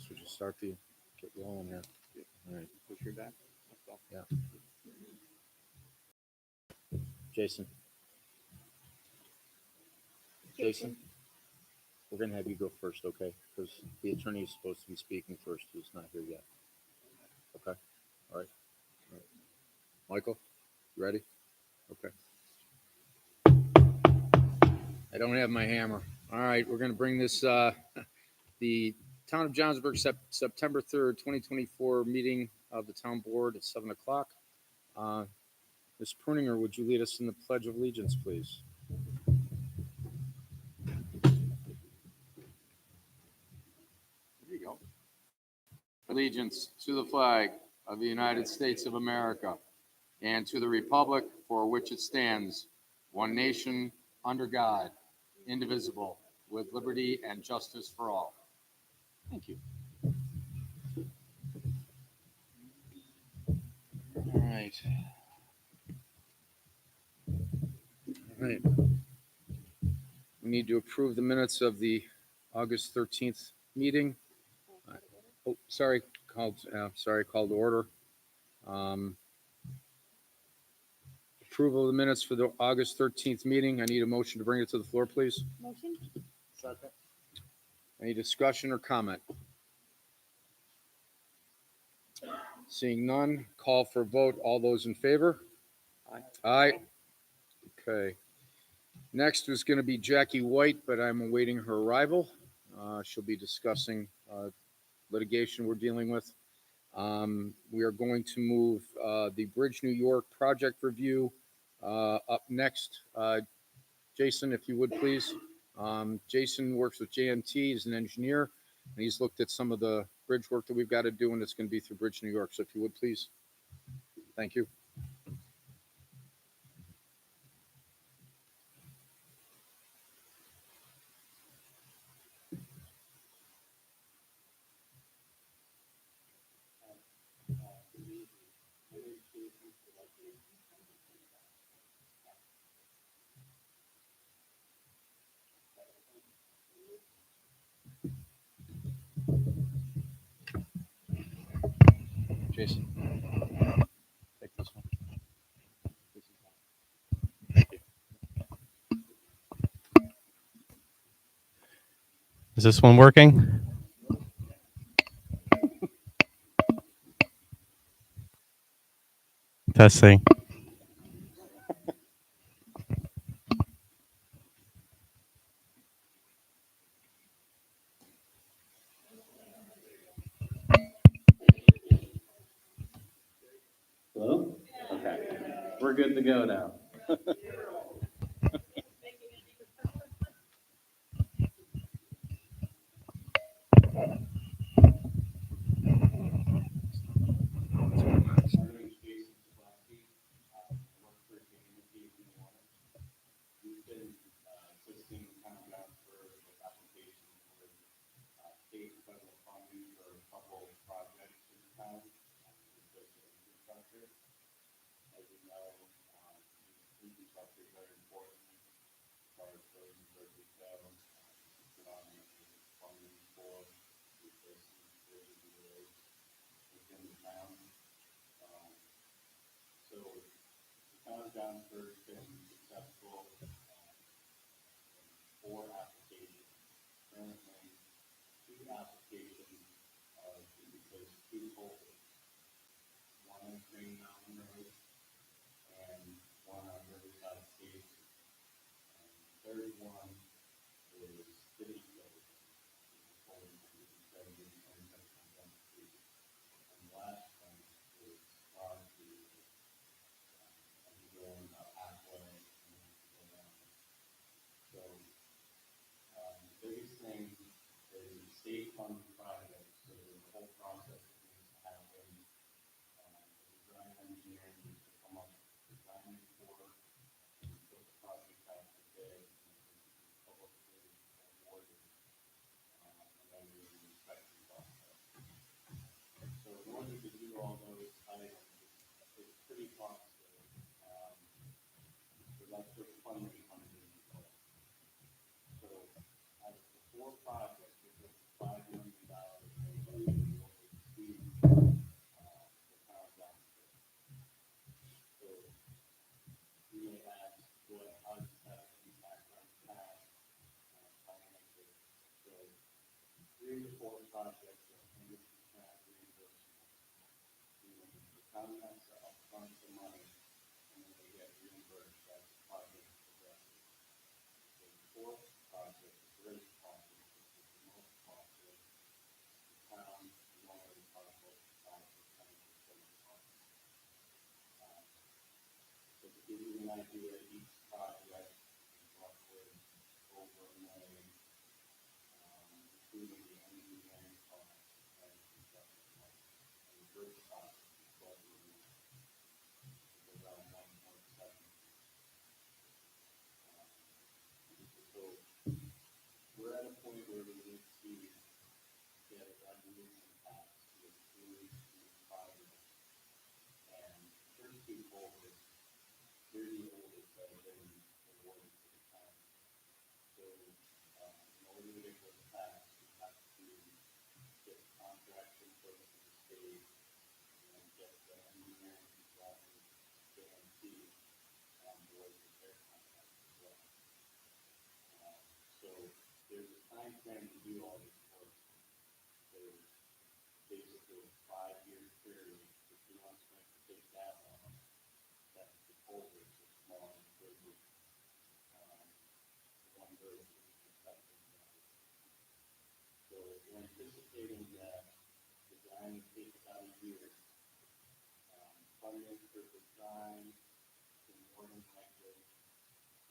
guess we just start the get rolling here. All right. Push your back. Yeah. Jason. Jason, we're gonna have you go first, okay? Because the attorney is supposed to be speaking first, who's not here yet. Okay. All right. All right. Michael, you ready? Okay. I don't have my hammer. All right, we're gonna bring this the Town of Johnsburg September 3rd, 2024 meeting of the town board at 7 o'clock. Ms. Pruninger, would you lead us in the Pledge of Allegiance, please? There you go. Allegiance to the flag of the United States of America and to the republic for which it stands, one nation, under God, indivisible, with liberty and justice for all. Thank you. All right. All right. We need to approve the minutes of the August 13th meeting. Oh, sorry, called to order. Approval of the minutes for the August 13th meeting. I need a motion to bring it to the floor, please. Motion? Second. Any discussion or comment? Seeing none, call for a vote. All those in favor? Aye. Okay. Next is going to be Jackie White, but I'm awaiting her arrival. She'll be discussing litigation we're dealing with. We are going to move the Bridge New York project review up next. Jason, if you would please. Jason works with JNT, he's an engineer, and he's looked at some of the bridge work that we've got to do, and it's going to be through Bridge New York. So if you would please. Thank you. Jason, take this one. Is this one working? Testing. Hello? Okay. We're good to go now. Johnsburg has been successful in 4 applications. Currently, 2 applications are to replace 2 culverts. One on Green Mountain Road and one on Riverside Station. And the third one is City Road. And the last one is Broad Street. Going about halfway and then go down. So the biggest thing is a state funded project, so the whole process needs to happen. The design engineer needs to come up with a design report and put the project out to bid and publicly awarded, and then there's an inspection process. So in order to do all those items, it's pretty costly. Electric funding comes into play. So, out of the 4 projects, we put $5 million in fourth project, the bridge project, which is the most costly, the town normally project 5% of the total cost. So to give you an idea, each project is roughly over $1 million, including the engineering costs and construction costs. And the bridge project is slightly more, it's around 1.7. So we're at a point where we need to get a resolution passed to approve these projects. And first two culverts, they're the oldest that have been awarded to the town. So in order to get those passed, we have to get contracts in place with the state and get the engineering consultant guarantee on board with their contract as well. So there's a time frame to do all this work. There's basically a 5-year period. If you want to take that long, that's the culverts are small and bridges. One bridge is expected. So we're anticipating that design will take about a year. Funding for design is more than likely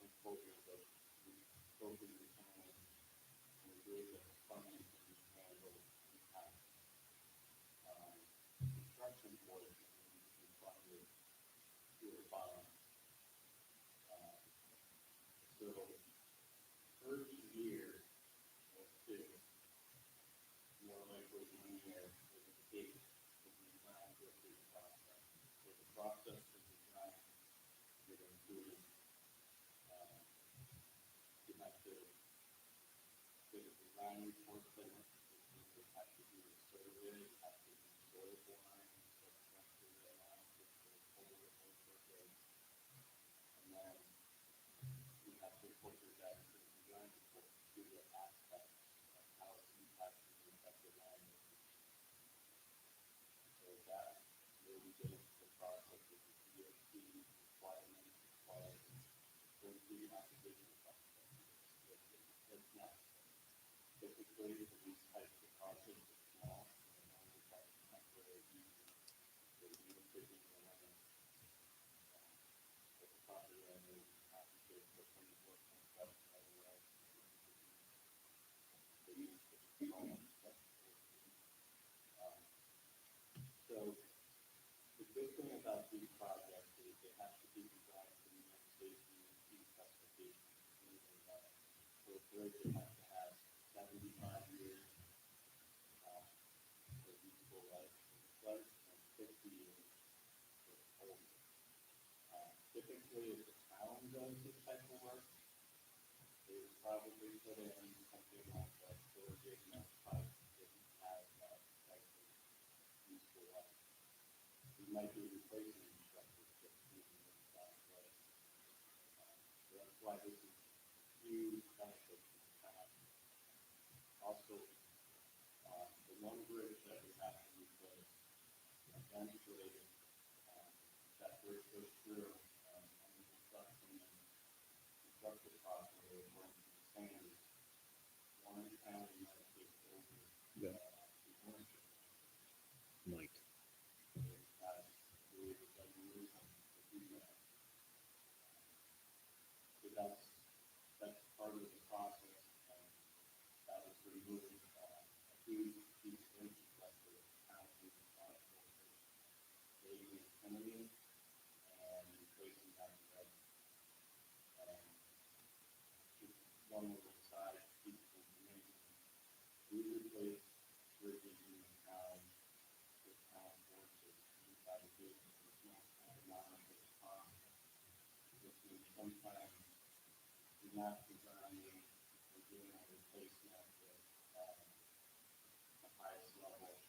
unfolded, but we spoken to someone and we believe that the funding can be handled in time. Construction portion needs to be funded through a bond. So first year or two, more likely 1 year, is a date to design go through the process. So the process for design would include you have to get a design report finished, you have to do a survey, you have to do soil boring, substructure analysis for the over, and then you have to incorporate that into the design report to the aspects of how it impacts the affected land. So that will be get into the process of the DOT requirements, going through the application process. That's not typically for these types of projects are small, and only like temporary uses. So you don't take into the land, but the property owner have to take the things work on stuff otherwise. So you so the good thing about these projects is they have to be designed to meet safety and key specifications. For a bridge, they have to have 75 years for useful life for the flood and 50 years for the cold. Typically, if the town does this type of work, they would probably put in something like a 4-gig mesh pipe that has that type of useful life. We might be replacing these structures just using this that way. So that's why this is huge benefit to the town. Also, the one bridge that we have to replace, eventually, that bridge goes through under construction and constructed properly according to the standards. Orange County might take over Yeah. the ownership. Might. So that's part of the process. That was removing a huge piece of infrastructure that the town was responsible for paving and cleaning and replacing that bridge. Just one little side piece of information. We replaced bridges in the town with town forces inside of it. It's not economical cost. Which means sometimes you're not designing or doing a replacement at the highest level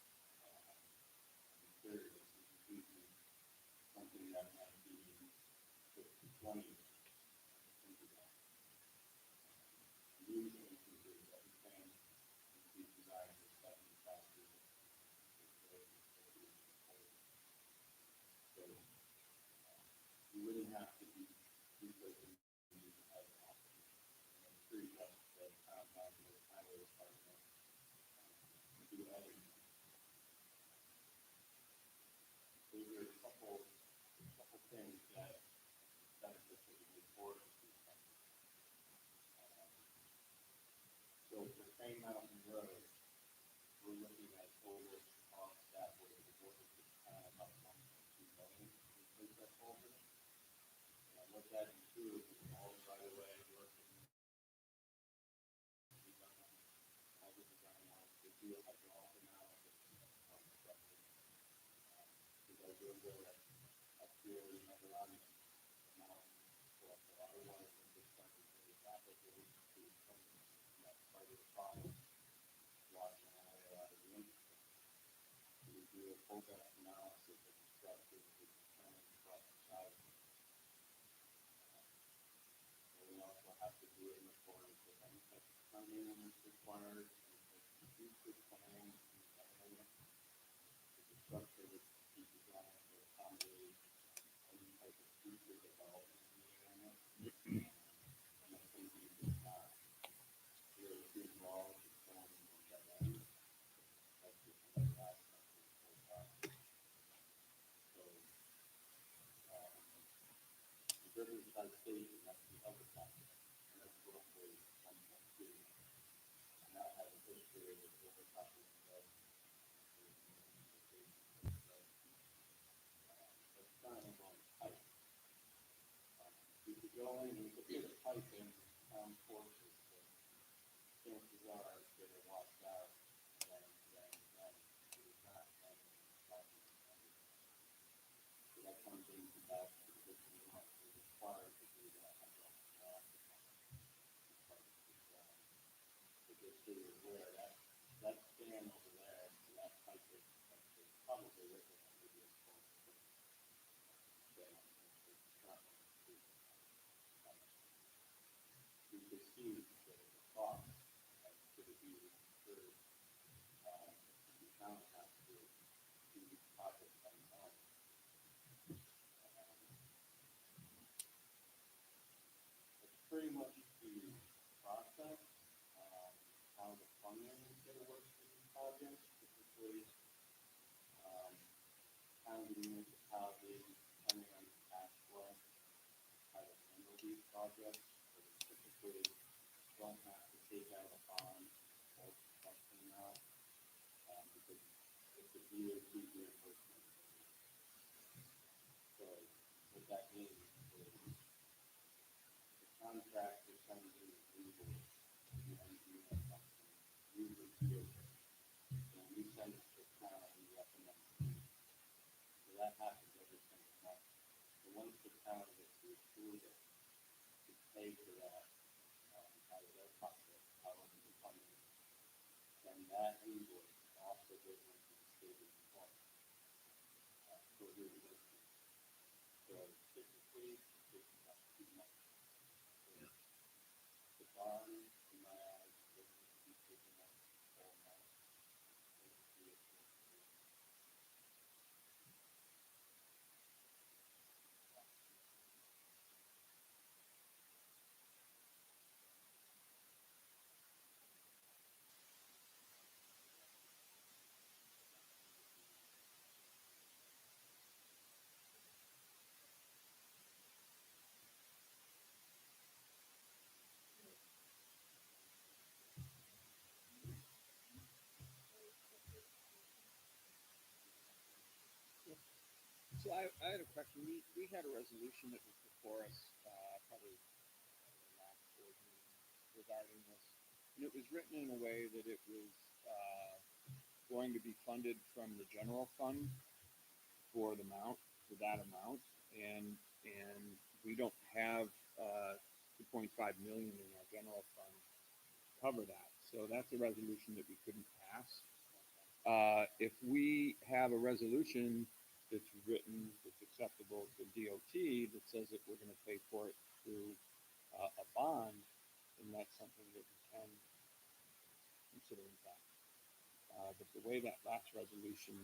materials. It's usually something that might be 20 years. Usually, everything is designed for 75 years. So you wouldn't have to be replacing these as often. Pretty So for Crane Mountain Road, we're looking at over cost that way, the board is about 1.2 million to complete that culvert. And what that includes is all the right of way work that needs to be done, all the design work, the geohydraulic analysis on the structure. Because we're there up here, you know, we're on the mountain, so a lot of water from this country is rapidly to come, and that's part of the problem. Washing away a lot of the infrastructure. We do a full depth analysis of the structure to determine the proper size. And we also have to do it in accordance with any type of permitting that's required, any type of future planning in that area. The structure would be designed to accommodate any type of future development in the area. And I think we did not really be involved in planning with that area. That's just the last time we spoke about. So, the Riverside Station, that's the other project, and that's roughly 1.2. And that has a history of overtopping the road. That's kind of on pipe. You could go in, you could put a pipe in town courses, but chances are it's going to wash out and it's not having a problem. So that comes into that position, you have to require to do that. So just so you're aware, that span over there, so that pipe is probably looking at maybe a full span. It's not going to be. You can see the cost that could be incurred, the town has to do the project on its own. It's pretty much the process, how the funding is going to work for these projects, typically, town municipalities, depending on the cash flow, how to handle these projects, but typically don't have to take out a bond or something now, because it's a DOT reimbursement. So what that means is the contractor sends in the invoice, the engineer something, we review it, and we send it to the town, and we recommend it. So that happens every single month. So once the town gets to approve it, to pay for that, out of their pocket, out of the funding, then that invoice also goes into the state of employment, for reimbursement. So typically, it's about 2 months. So the bond, in my eyes, doesn't be taken up all month. So I had a question. We had a resolution that was before us, probably the last board meeting regarding this. And it was written in a way that it was, going to be funded from the general fund for that amount. And we don't have, 2.5 million in our general fund to cover that. So that's a resolution that we couldn't pass. If we have a resolution that's written, that's acceptable to DOT, that says that we're gonna pay for it through, a bond, then that's something that we can consider in fact. But the way that last resolution,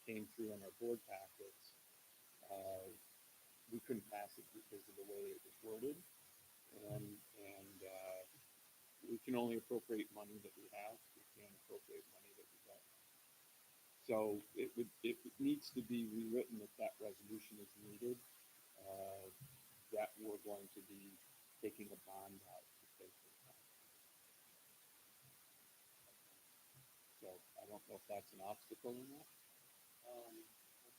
came through in our board packets, we couldn't pass it because of the way it was worded. And we can only appropriate money that we have, we can't appropriate money that we don't. So it needs to be rewritten if that resolution is needed, that we're going to be taking a bond out to pay for the bond. I don't know if that's an obstacle in that.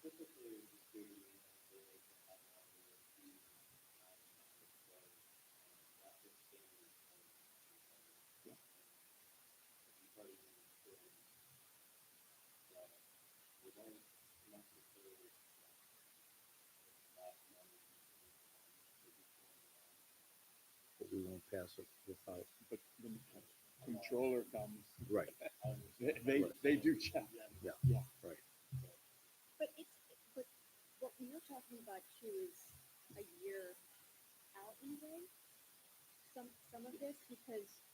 Typically, the student, they like to have all their fees, so, that's the standard. Yeah. Because that we don't necessarily that money. But we won't pass it without, But the controller comes, right, they do check. yeah, Yeah. right. But but what we were talking about too is a year out in a way. Some of this because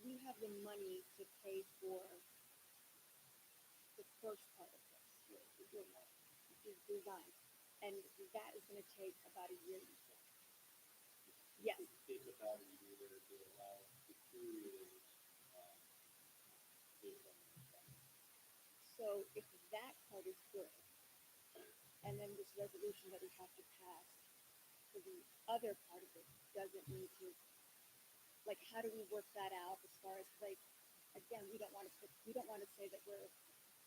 we have the money to pay for the first part of this, the design, and that is going to take about a year. You said. Yes. It takes about a year to allow the period, based on the design. So if that part is good, and then this resolution that we have to pass for the other part of it doesn't need to, like, how do we work that out as far as, like, again, we don't want to say that we're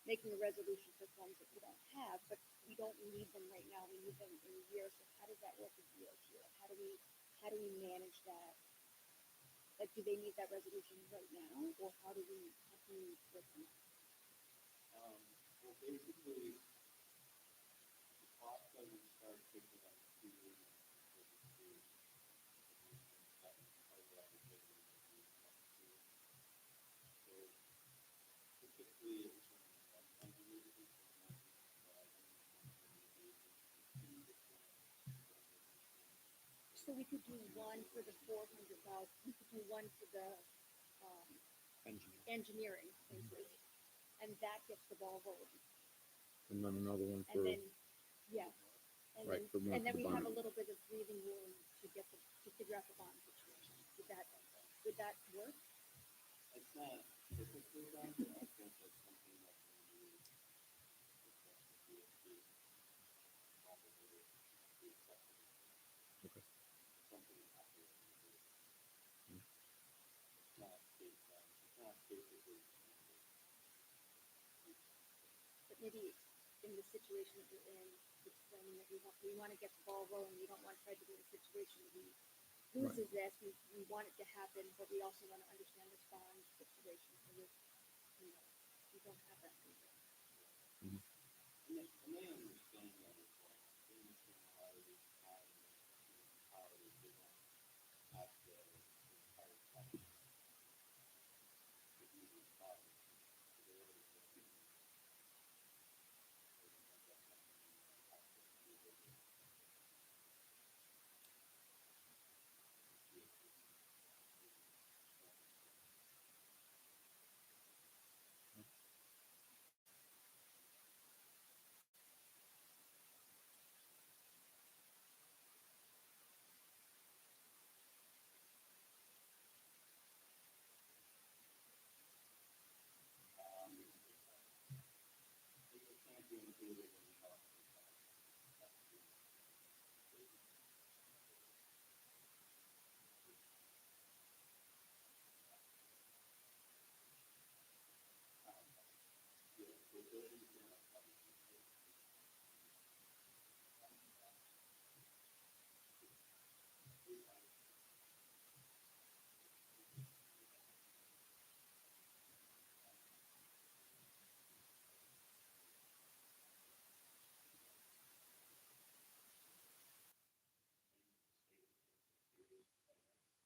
making a resolution for funds that we don't have, but we don't need them right now. We need them in a year. So how does that work with DOT? Like, how do we manage that? Like, do they need that resolution right now, or how can we work on that? Well, basically, the clock doesn't start ticking on Tuesday. So typically, it's from 100 to 2 So we could do one for the 400,000. We could do one for the engineering, and that gets the ball rolling. And then another one And for, then, yeah, and right, for then, one and then for we the have a bond. little bit of breathing room to figure out the bond situation. Would that work? It's not typically done, but I think that's something that can be probably be acceptable. Okay. Something that happens. Mm. It's not basically. But maybe in the situation that we're in, explaining that we want to get the ball rolling. We don't want to try to be in a situation that we loses this. We want it to happen, but we also want to understand this bond situation. So we don't have that. And they understand that as well. They understand a lot of these times, how they don't have the entire time to do these projects. So they understand. It can't be included in the cost of the project. Yeah, so buildings are not covered.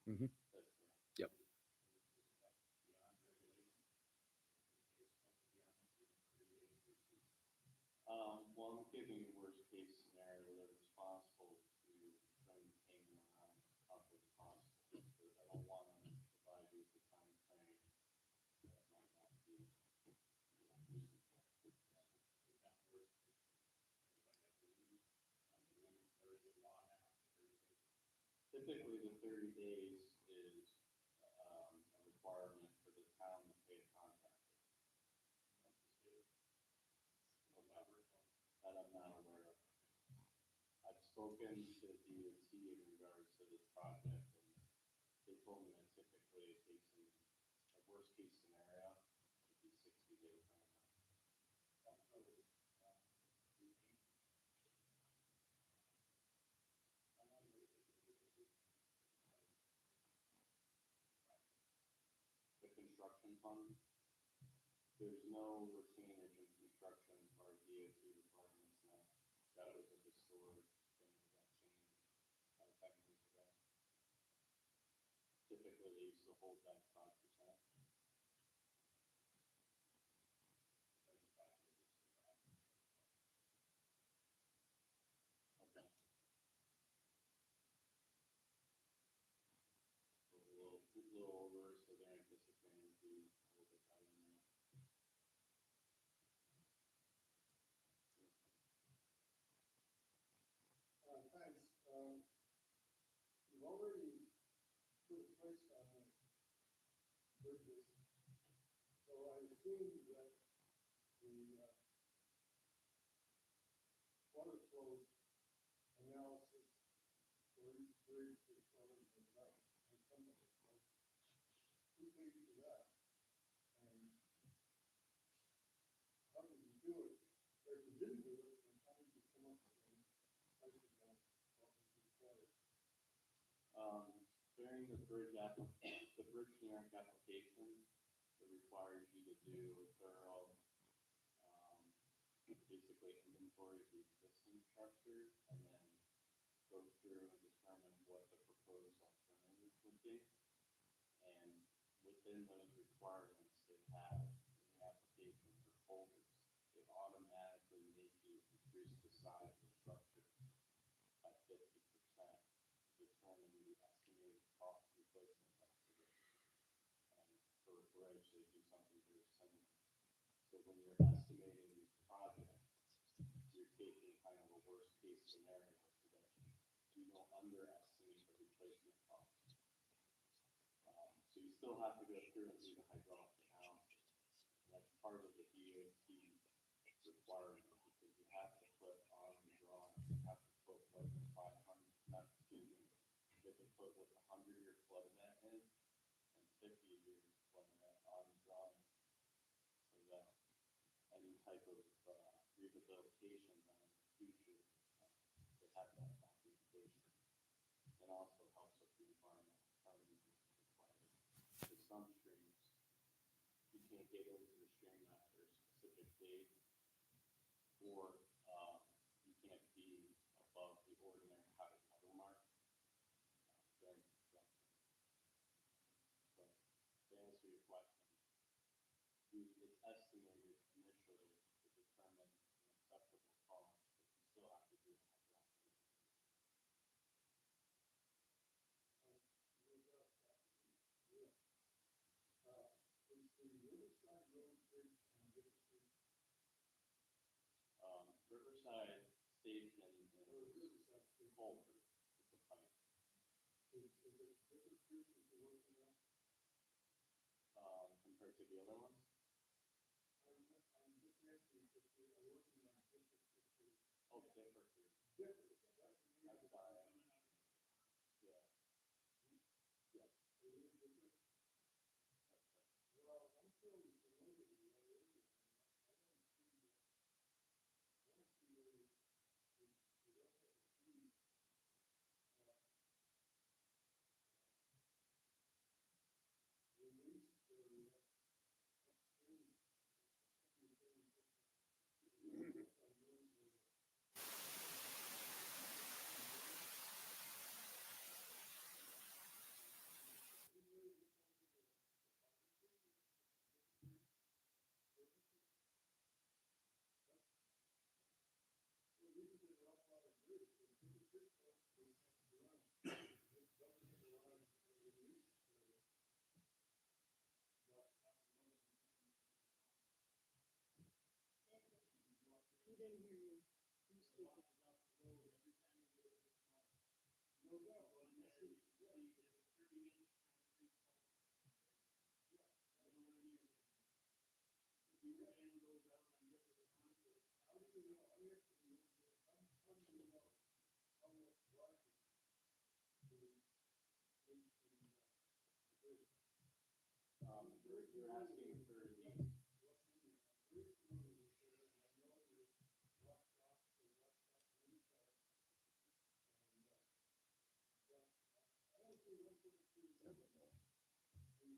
Mhm. Yep. Well, I'm giving worst case scenario, they're responsible to bring the payment around as quickly as possible. Because I don't want to provide you with the time frame that might not be reasonable. Typically, the 30 days is a requirement for the town to pay a contractor. That I'm not aware of. I've spoken to DOT in regards to this project, and they told me that typically it takes them, a worst case scenario, would be 60 days from now. fund. There's no retainage in construction or DOT requirements now. That was a historic thing that changed 10 years ago. Typically, they used to hold that 5%. Okay. So a little over, so they're anticipating to be a little bit better than that. Thanks. You've already put a price on bridges, so I assume that the water flow analysis for each bridge is already been done. And some of it, so who paid for that? And how did you do it? Or if you didn't do it, then how did you come up with the prices on what was required? During the bridge generic application, it requires you to do a thorough, basically inventory of the existing structure, and then go through and determine what the proposed alternatives would be. And within those requirements, they have in the application for folders, they automatically make you increase the size of the structure by 50%, determine the estimated cost replacement cost of it. And for a bridge, they do something very similar. So when you're estimating these projects, you're taking kind of a worst case scenario so that you don't underestimate the replacement cost. So you still have to go through and do the hydraulic analysis. That's part of the DOT requirement, because you have to put on the drawing, you have to put what the 500, not, excuse me, you have to put what the 100-year flood event is and 50-year flood event on the drawing, so that any type of rehabilitation done in the future, they have that documentation. It also helps with the environmental permitting required. For some streams, you can't get into the stream after a specific date, or you can't be above the ordinary high water mark during construction. So to answer your question, it's estimated initially to determine an acceptable cost, but you still have to do a hydraulic. Riverside Station is Fulford. It's a pipe. Compared to the other ones? Oh, different. I'm sorry. Yeah. Yeah. Well, I'm fairly familiar with the area. I don't see where we don't have a fee. Release area. We didn't hear you. You speak.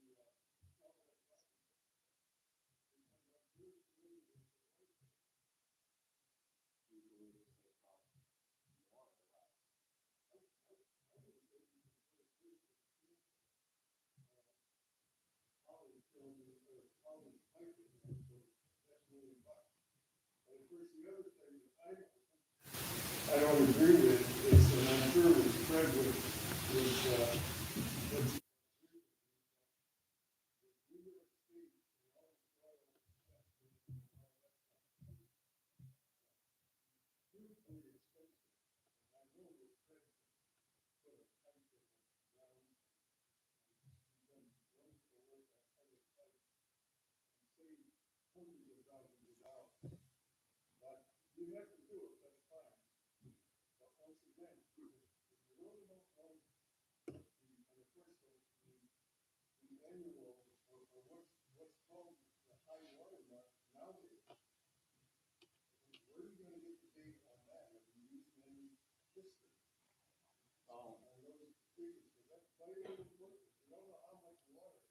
You're asking for the course, the other thing that I don't agree with is, and I'm sure what Fred would, would hundreds of thousands of dollars. But you have to do it, that's fine. But once again, if you really don't know and of course, the annual, or what's called the high water mark nowadays, where are you gonna get the data on that? Have you used any history? On those figures, because that's very important. You don't know how much water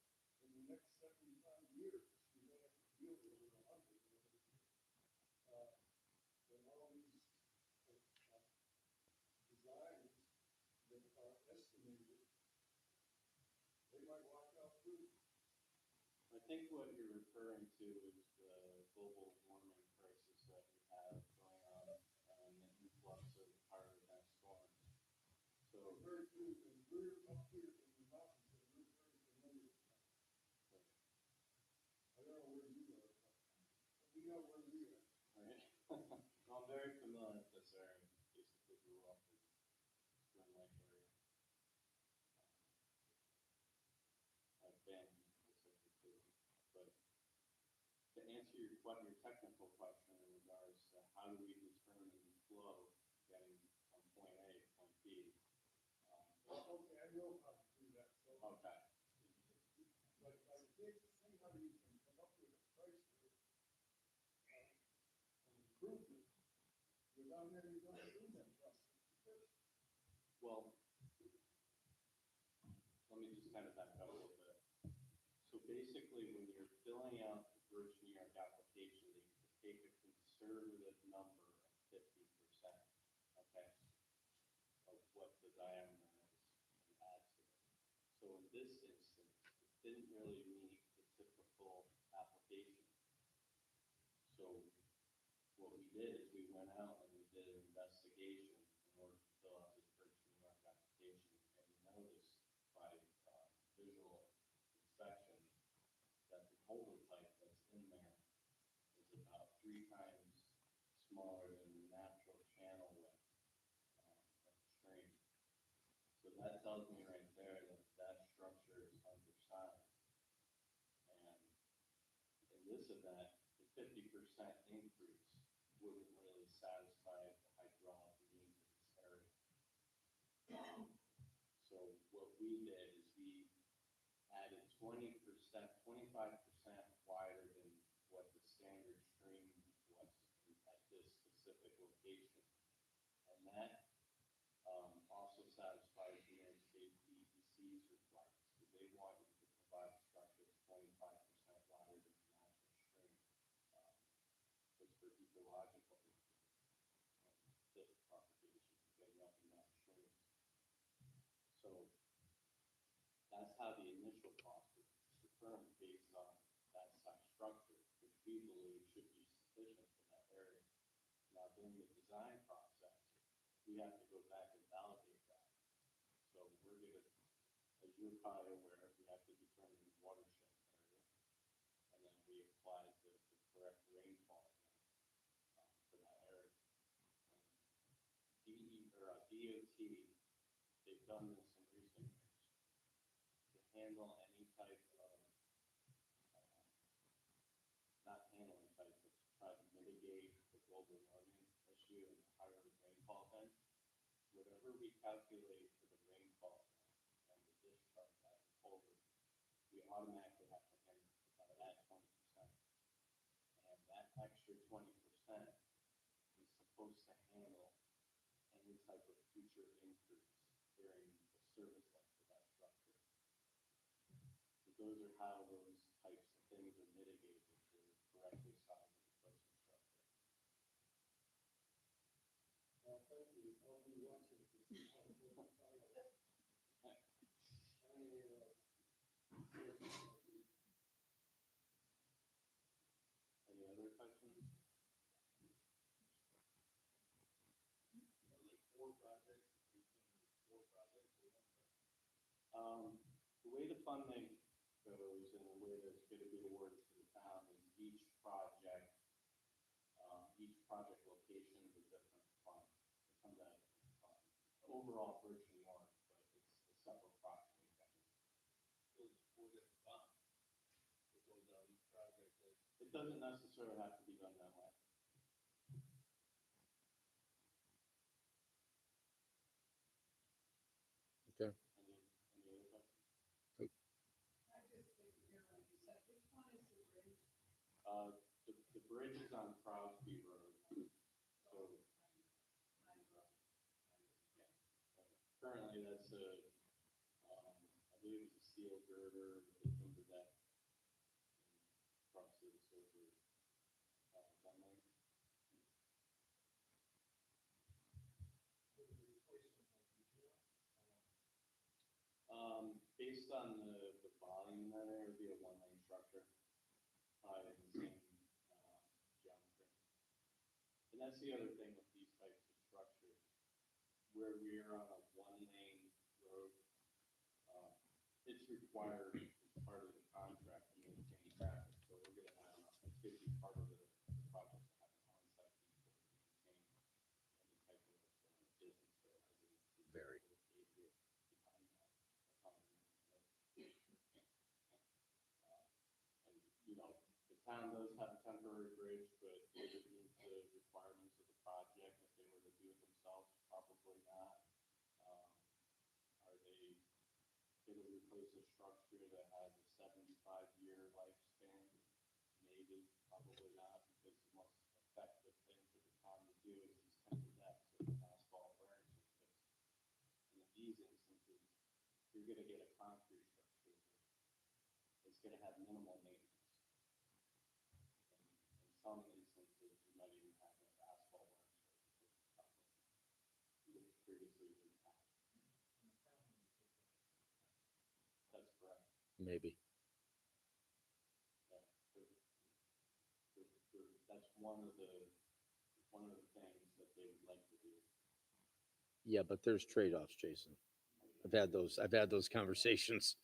in the next 75 years you're gonna have to deal with in 100 years. And all these designs that are estimated, they might wash out too. I think what you're referring to is the global warming crisis that we have going on and the influx of higher event storms. So Very few, and we're up here in the mountains, and we're very familiar with that. I don't know where you are, but we know where we are. right? I'm very familiar with this area. Basically grew up in Spring Lake area. I've been specifically too. But to answer your technical question in regards to how do we determine the flow getting from point A to point B. Okay, I know how to do that, so. Okay. But I can't see how you can come up with a price for an improvement without having done an improvement process first. Well, let me just kind of back up a little bit. So basically, when you're filling out the Bridge New York application, you take a conservative number of 50%, okay, of what the diameter is and add to it. So in this instance, it didn't really meet the typical application. So what we did is we went out and we did an investigation in order to fill out this Bridge New York application, and we noticed by visual inspection that the culvert pipe that's in there is about 3 times smaller than the natural channel width of the stream. So that tells me right there that that structure is undersized. And in this event, the 50% increase wouldn't really satisfy the hydraulic needs of this area. So what we did is we added 20%, 25% wider than what the standard stream was at this specific location. And that also satisfies the state DEC's requirements, because they want you to provide a structure that's 25% wider than the natural stream, just for ecological reasons, fish propagation, getting up and down streams. So that's how the initial cost was determined, based on that size structure, which we believe should be sufficient for that area. Now, during the design process, we have to go back and validate that. So we're going to, as you're probably aware, we have to determine the watershed area, and then we apply the correct rainfall for that area. DOT, they've done this in recent years to handle any type of, not handling type, but to try to mitigate the global warming issue and the higher rainfall event. Whatever we calculate for the rainfall and the discharge out of the culvert, we automatically have to handle about that 20%. And that extra 20% is supposed to handle any type of future increase during the service life of that structure. So those are how those types of things are mitigated to correctly size the replacement structure. Thank you, I'll be watching to see how it goes. Any other questions? The way the funding goes and the way that's going to be awarded to the town is each project location is a different fund. It comes out of a different fund. Overall, virtually one, but it's a separate project. It doesn't necessarily have to be done that way. Okay. Any other questions? The bridge is on Crosby Road. So, currently that's I believe it's a steel girder with a timber deck. Crosses over, Dunlane. Based on the volume in that area, it would be a one-lane structure, probably the same, geometry. And that's the other thing with these types of structures, where we're on a one-lane road, it's required as part of the contract to maintain traffic, so we're gonna have, it's gonna be part of the project to have an on-site vehicle to maintain any type of, business that has a. Very. Behind that. And, you know, the town does have a temporary bridge, but would it meet the requirements of the project if they were to do it themselves? Probably not. Are they gonna replace a structure that has a 75-year lifespan? Maybe, probably not, because the most effective thing for the town to do is these temper decks with an asphalt wearing surface. And in these instances, you're gonna get a concrete structure that's gonna have minimal maintenance. And in some instances, you might even have an asphalt wearing surface, which previously didn't have. That's correct. Maybe. Yeah. That's one of the things that they would like to do. Yeah, but there's trade-offs, Jason. I've had those conversations.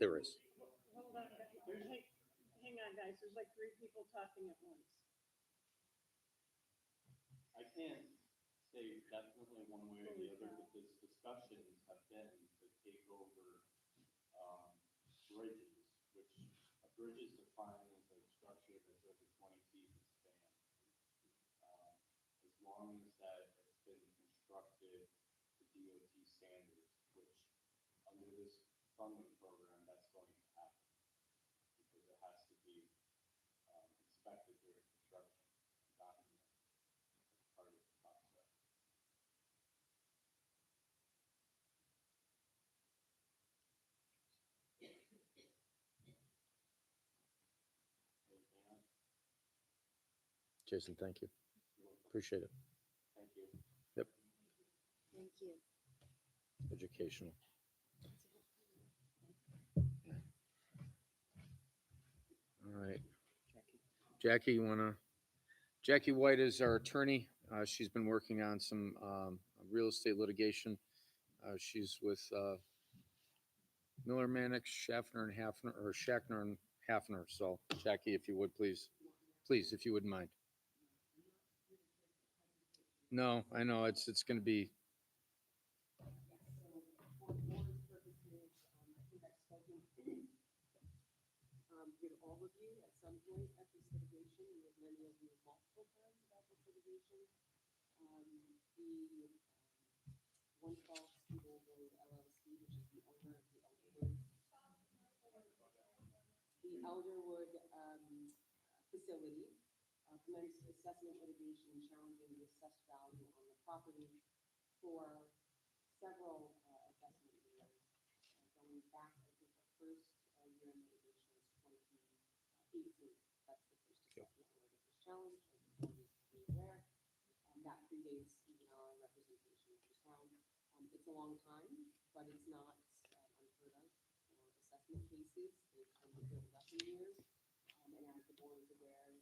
There is. Hold on, guys. Hang on, guys. There's like three people talking at once. I can't say definitely one way or the other, but this discussions have been to take over, bridges, which a bridge is defined as a structure that's over 20 feet in span. As long as that it's been constructed to DOT standards, which under this funding program, that's going to happen. Because it has to be, inspected during construction, documented as part of the process. Anything else? Jason, thank you. Appreciate it. Thank you. Thank you. Educational. All right. Jackie, Jackie White is our attorney. She's been working on some real estate litigation. She's with Miller, Mannix, Schaffner and Hafner, or Schachner and Hafner. So Jackie, if you would, please, if you wouldn't mind. No, I know it's going to be. With all of you at some point at this litigation, and with many of you multiple times about this litigation. The 112 Stable Road LLC, which is the owner of the Elderwood facility, commenced assessment litigation challenging the assessed value on the property for several assessment years, going back, I think the first year in litigation was 2018. That's the first assessment where it was challenged. I just wanted to be aware. That predates even our representation of the town. It's a long time, but it's not unheard of for assessment cases. They tend to build up in years. And as the board is aware,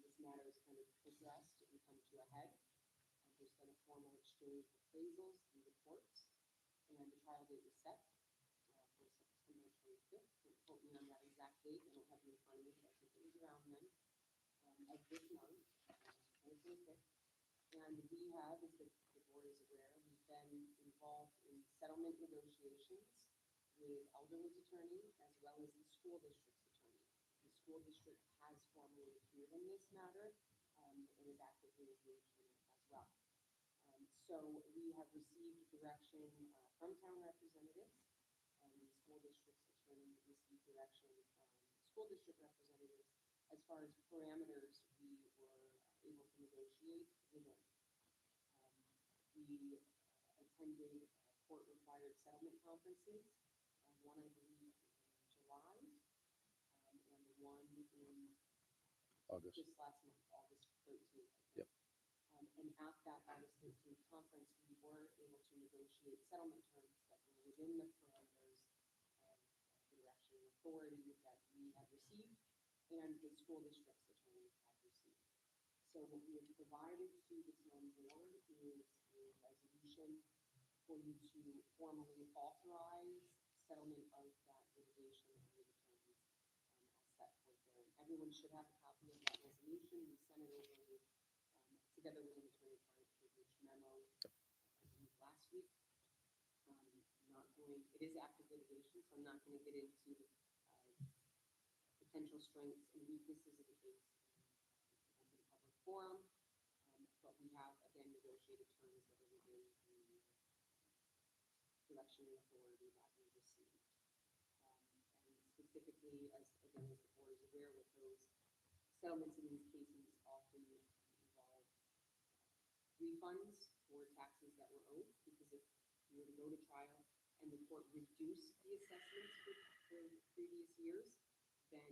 this matter is kind of progressed and come to a head. There's been a formal exchange of appraisals and reports, and the trial date was set for September 25th. Don't quote me on that exact date, I don't have it in front of me, but I think it was around then, of this month, 25th. And we have, as the board is aware, we've been involved in settlement negotiations with Elderwood's attorney as well as the school district's attorney. The school district has formally appeared in this matter and is actively engaged in it as well. So we have received direction from town representatives, and the school district's attorney received direction from school district representatives as far as parameters we were able to negotiate within. We attended court-required settlement conferences, one I believe in July, and one in August. just last month, August 13th. Yep. And at that August 13th conference, we were able to negotiate settlement terms that were within the parameters of direction and authority that we had received and the school district's attorney had received. So what we have provided to the town board is a resolution for you to formally authorize settlement of that litigation under the terms as set forth there. And everyone should have a copy of that resolution. We sent it over together with an attorney-client privilege memo last week. It is active litigation, so I'm not going to get into potential strengths and weaknesses of the case in the public forum, but we have, again, negotiated terms that are within the direction and authority that we received. And specifically, as again, as the board is aware, with those settlements in these cases often involve refunds for taxes that were owed, because if you were to go to trial and the court reduced the assessments for previous years, then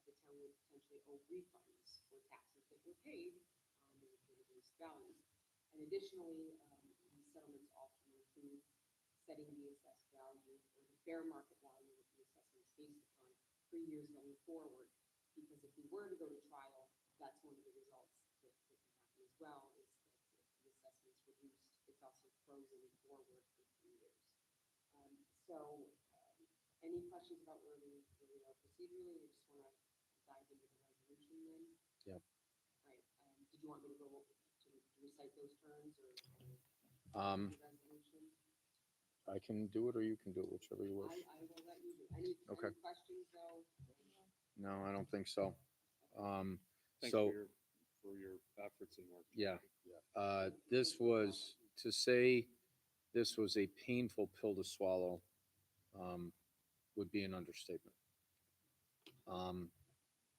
the town would potentially owe refunds for taxes that were paid on the reduced values. And additionally, these settlements often include setting the assessed value or the fair market value of the assessments based upon 3 years going forward. Because if we were to go to trial, that's one of the results that can happen as well, is that if the assessment's reduced, it's also frozen forward for 3 years. Any questions about where we are procedurally? I just want to dive into the resolution then. Yep. All right. Did you want me to go to recite those terms or Um, the resolution? I can do it, or you can do it, whichever you wish. I will let you do. Any Okay. questions though? No, I don't think so. Thanks So, for your efforts and work. yeah, this was, to say this was a painful pill to swallow, would be an understatement.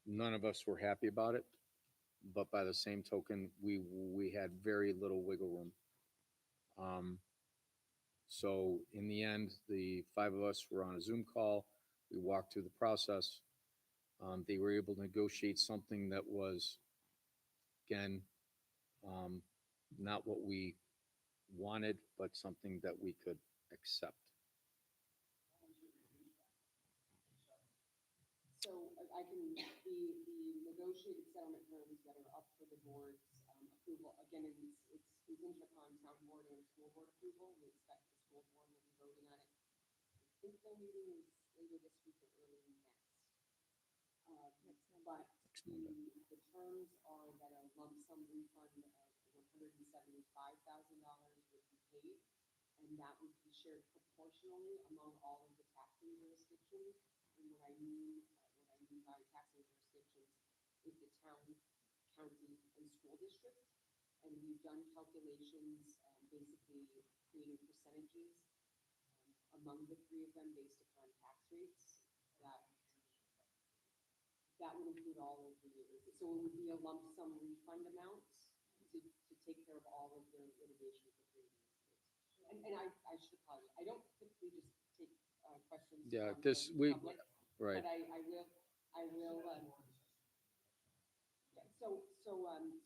None of us were happy about it, but by the same token, we had very little wiggle room. So in the end, the 5 of us were on a Zoom call. We walked through the process. They were able to negotiate something that was, again, not what we wanted, but something that we could accept. So I can, the negotiated settlement terms that are up for the board's approval, again, it's contingent upon town board and school board approval. We expect the school board will be voting on it. I think their meeting is later this week or early next. But the terms are that a lump sum refund of $175,000 would be paid, and that would be shared proportionally among all of the taxing jurisdictions. And what I mean by taxing jurisdictions is the town, county, and school district. And we've done calculations, basically creating percentages among the 3 of them based upon tax rates. That would include all of the, so it would be a lump sum refund amount to take care of all of their litigation for previous years. And I should apologize, I don't typically just take questions Yeah, from this, the public, right. but I will, yeah, so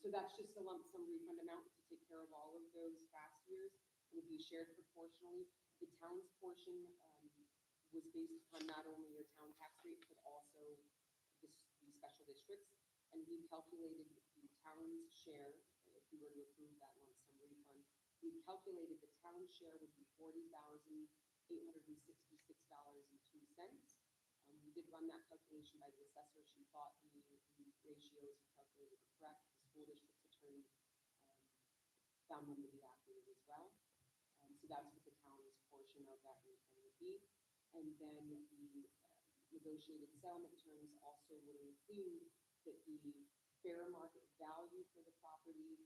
that's just a lump sum refund amount to take care of all of those past years. It would be shared proportionally. The town's portion was based upon not only your town tax rate, but also the special districts. And we calculated town's share, if we were to approve that lump sum refund, we calculated the town share would be $40,866.02. We did run that calculation by the assessor. She thought the ratios we calculated were correct. The school district's attorney found them to be accurate as well. So that's what the town's portion of that refund would be. And then the negotiated settlement terms also would include that the fair market value for the property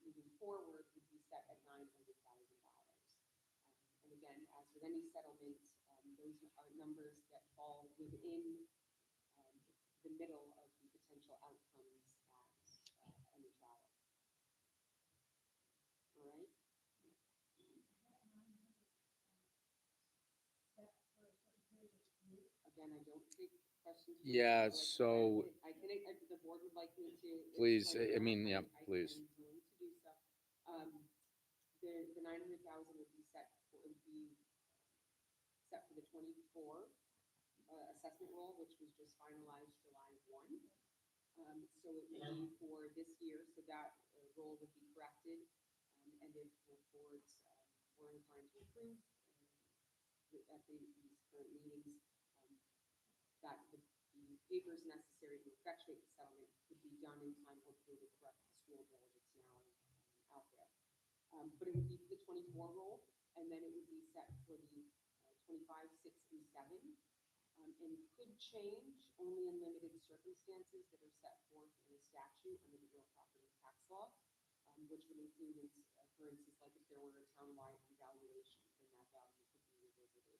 moving forward would be set at $900,000. And again, as with any settlement, those are numbers that fall within the middle of the potential outcomes at any trial. All right? Again, I don't take questions. from the Yeah, public. so- The board would like me to. Please, explain I that, mean, yeah, I please. am willing to do so. The 900,000 would be set for the 24 assessment roll, which was just finalized July 1. So it would be for this year, so that roll would be corrected. And if the boards were inclined to approve at these current meetings, that the papers necessary to effectuate the settlement could be done in time, hopefully, to correct the school bill that's now out there. But it would be the 24 roll, and then it would be set for the 25, 6, and 7, and could change only in limited circumstances that are set forth in a statute under the real property tax law, which would include, for instance, like if there were a townwide revaluation, then that value could be revisited.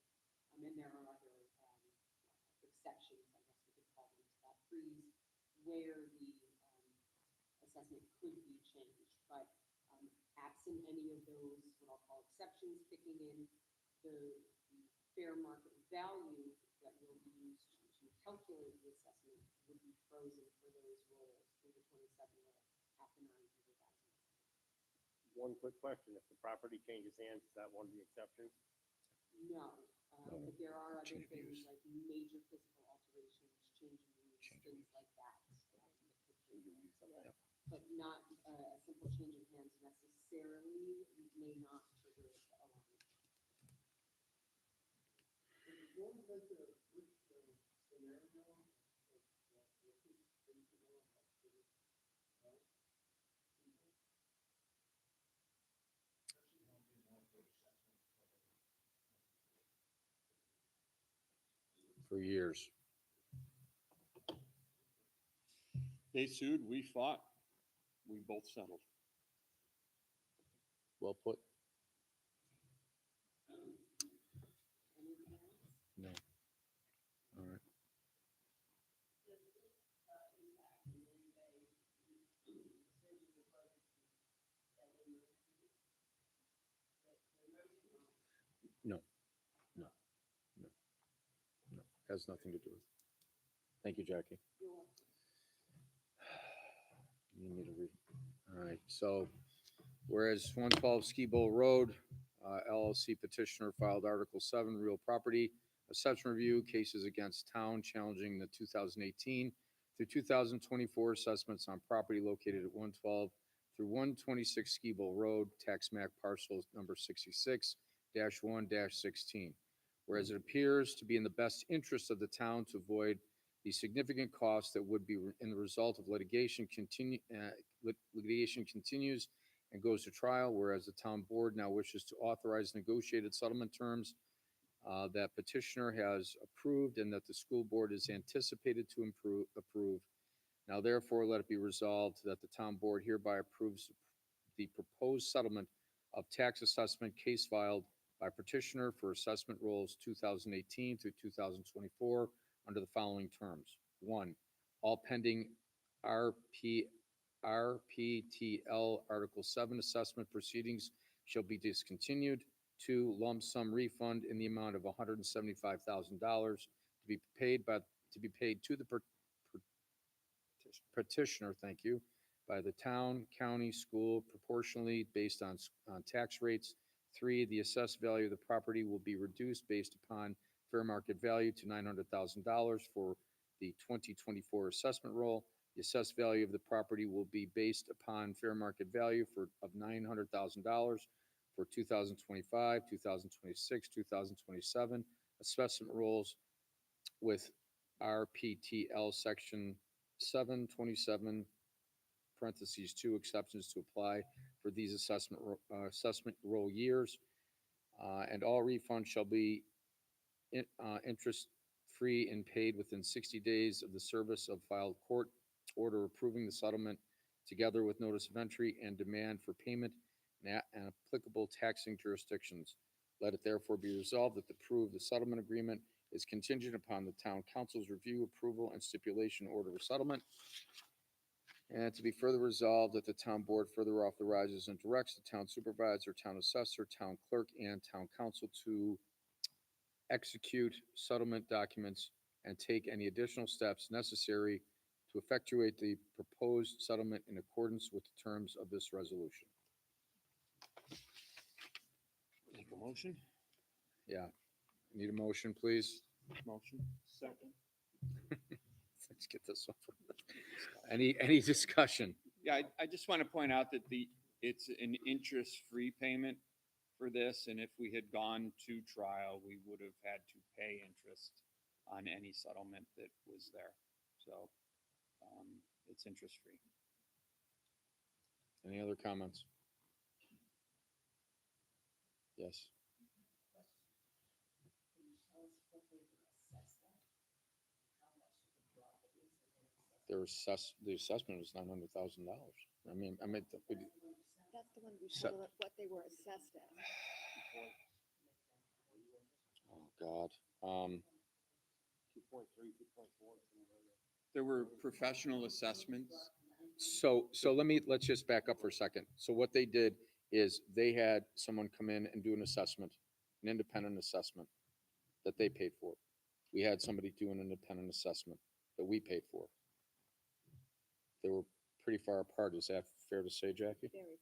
And there are other exceptions, I guess we could call them, to that freeze, where the assessment could be changed. But absent any of those, what I'll call exceptions kicking in, the fair market value that will be used to calculate the assessment would be frozen for those rolls, for the 27 roll at the 900,000. One quick question, if the property changes hands, is that one of the exceptions? No, but there are other Change of things use. like major physical alterations, change of use, Change of things use. like that. Change of use, okay. But not a simple change of hands necessarily may not trigger a line. What was like which scenario? For years. They sued, we fought, we both settled. Well put. Anything else? No. All right. No. No. No. No. Has nothing to do with. Thank you, Jackie. You're welcome. You need to read. All right, so whereas 112 Ski Bowl Road, LLC petitioner filed Article 7, real property, assessment review, cases against town challenging the 2018 through 2024 assessments on property located at 112 through 126 Ski Bowl Road, tax map parcel number 66-1-16. Whereas it appears to be in the best interest of the town to avoid the significant costs that would be in the result of litigation continues and goes to trial, whereas the town board now wishes to authorize negotiated settlement terms that petitioner has approved and that the school board is anticipated to approve. Now therefore, let it be resolved that the town board hereby approves the proposed settlement of tax assessment case filed by petitioner for assessment rolls 2018 through 2024 under the following terms. 1, all pending RPTL Article 7 assessment proceedings shall be discontinued. 2, lump sum refund in the amount of $175,000 to be paid to the petitioner, thank you, by the town, county, school proportionally based on tax rates. 3, the assessed value of the property will be reduced based upon fair market value to $900,000 for the 2024 assessment roll. The assessed value of the property will be based upon fair market value of $900,000 for 2025, 2026, 2027. Assessment rules with RPTL Section 727 parentheses 2 exceptions to apply for these assessment roll years, and all refunds shall be interest-free and paid within 60 days of the service of filed court order approving the settlement, together with notice of entry and demand for payment and applicable taxing jurisdictions. Let it therefore be resolved that the settlement agreement is contingent upon the town council's review, approval, and stipulation order of settlement. And to be further resolved that the town board further authorizes and directs the town supervisor, town assessor, town clerk, and town council to execute settlement documents and take any additional steps necessary to effectuate the proposed settlement in accordance with the terms of this resolution. Make a motion? Yeah. Need a motion, please? Motion? Second. Let's get this over. Any discussion? Yeah, I just want to point out that it's an interest-free payment for this, and if we had gone to trial, we would have had to pay interest on any settlement that was there. So, it's interest-free. Any other comments? Yes. The assessment was $900,000. I mean, That's the one we So- told what they were assessed at. oh, God. 2.3, 2.4, somewhere in there. There were professional assessments. So let's just back up for a second. So what they did is they had someone come in and do an assessment, an independent assessment that they paid for. We had somebody do an independent assessment that we paid for. They were pretty far apart. Is that fair to say, Jackie? Very.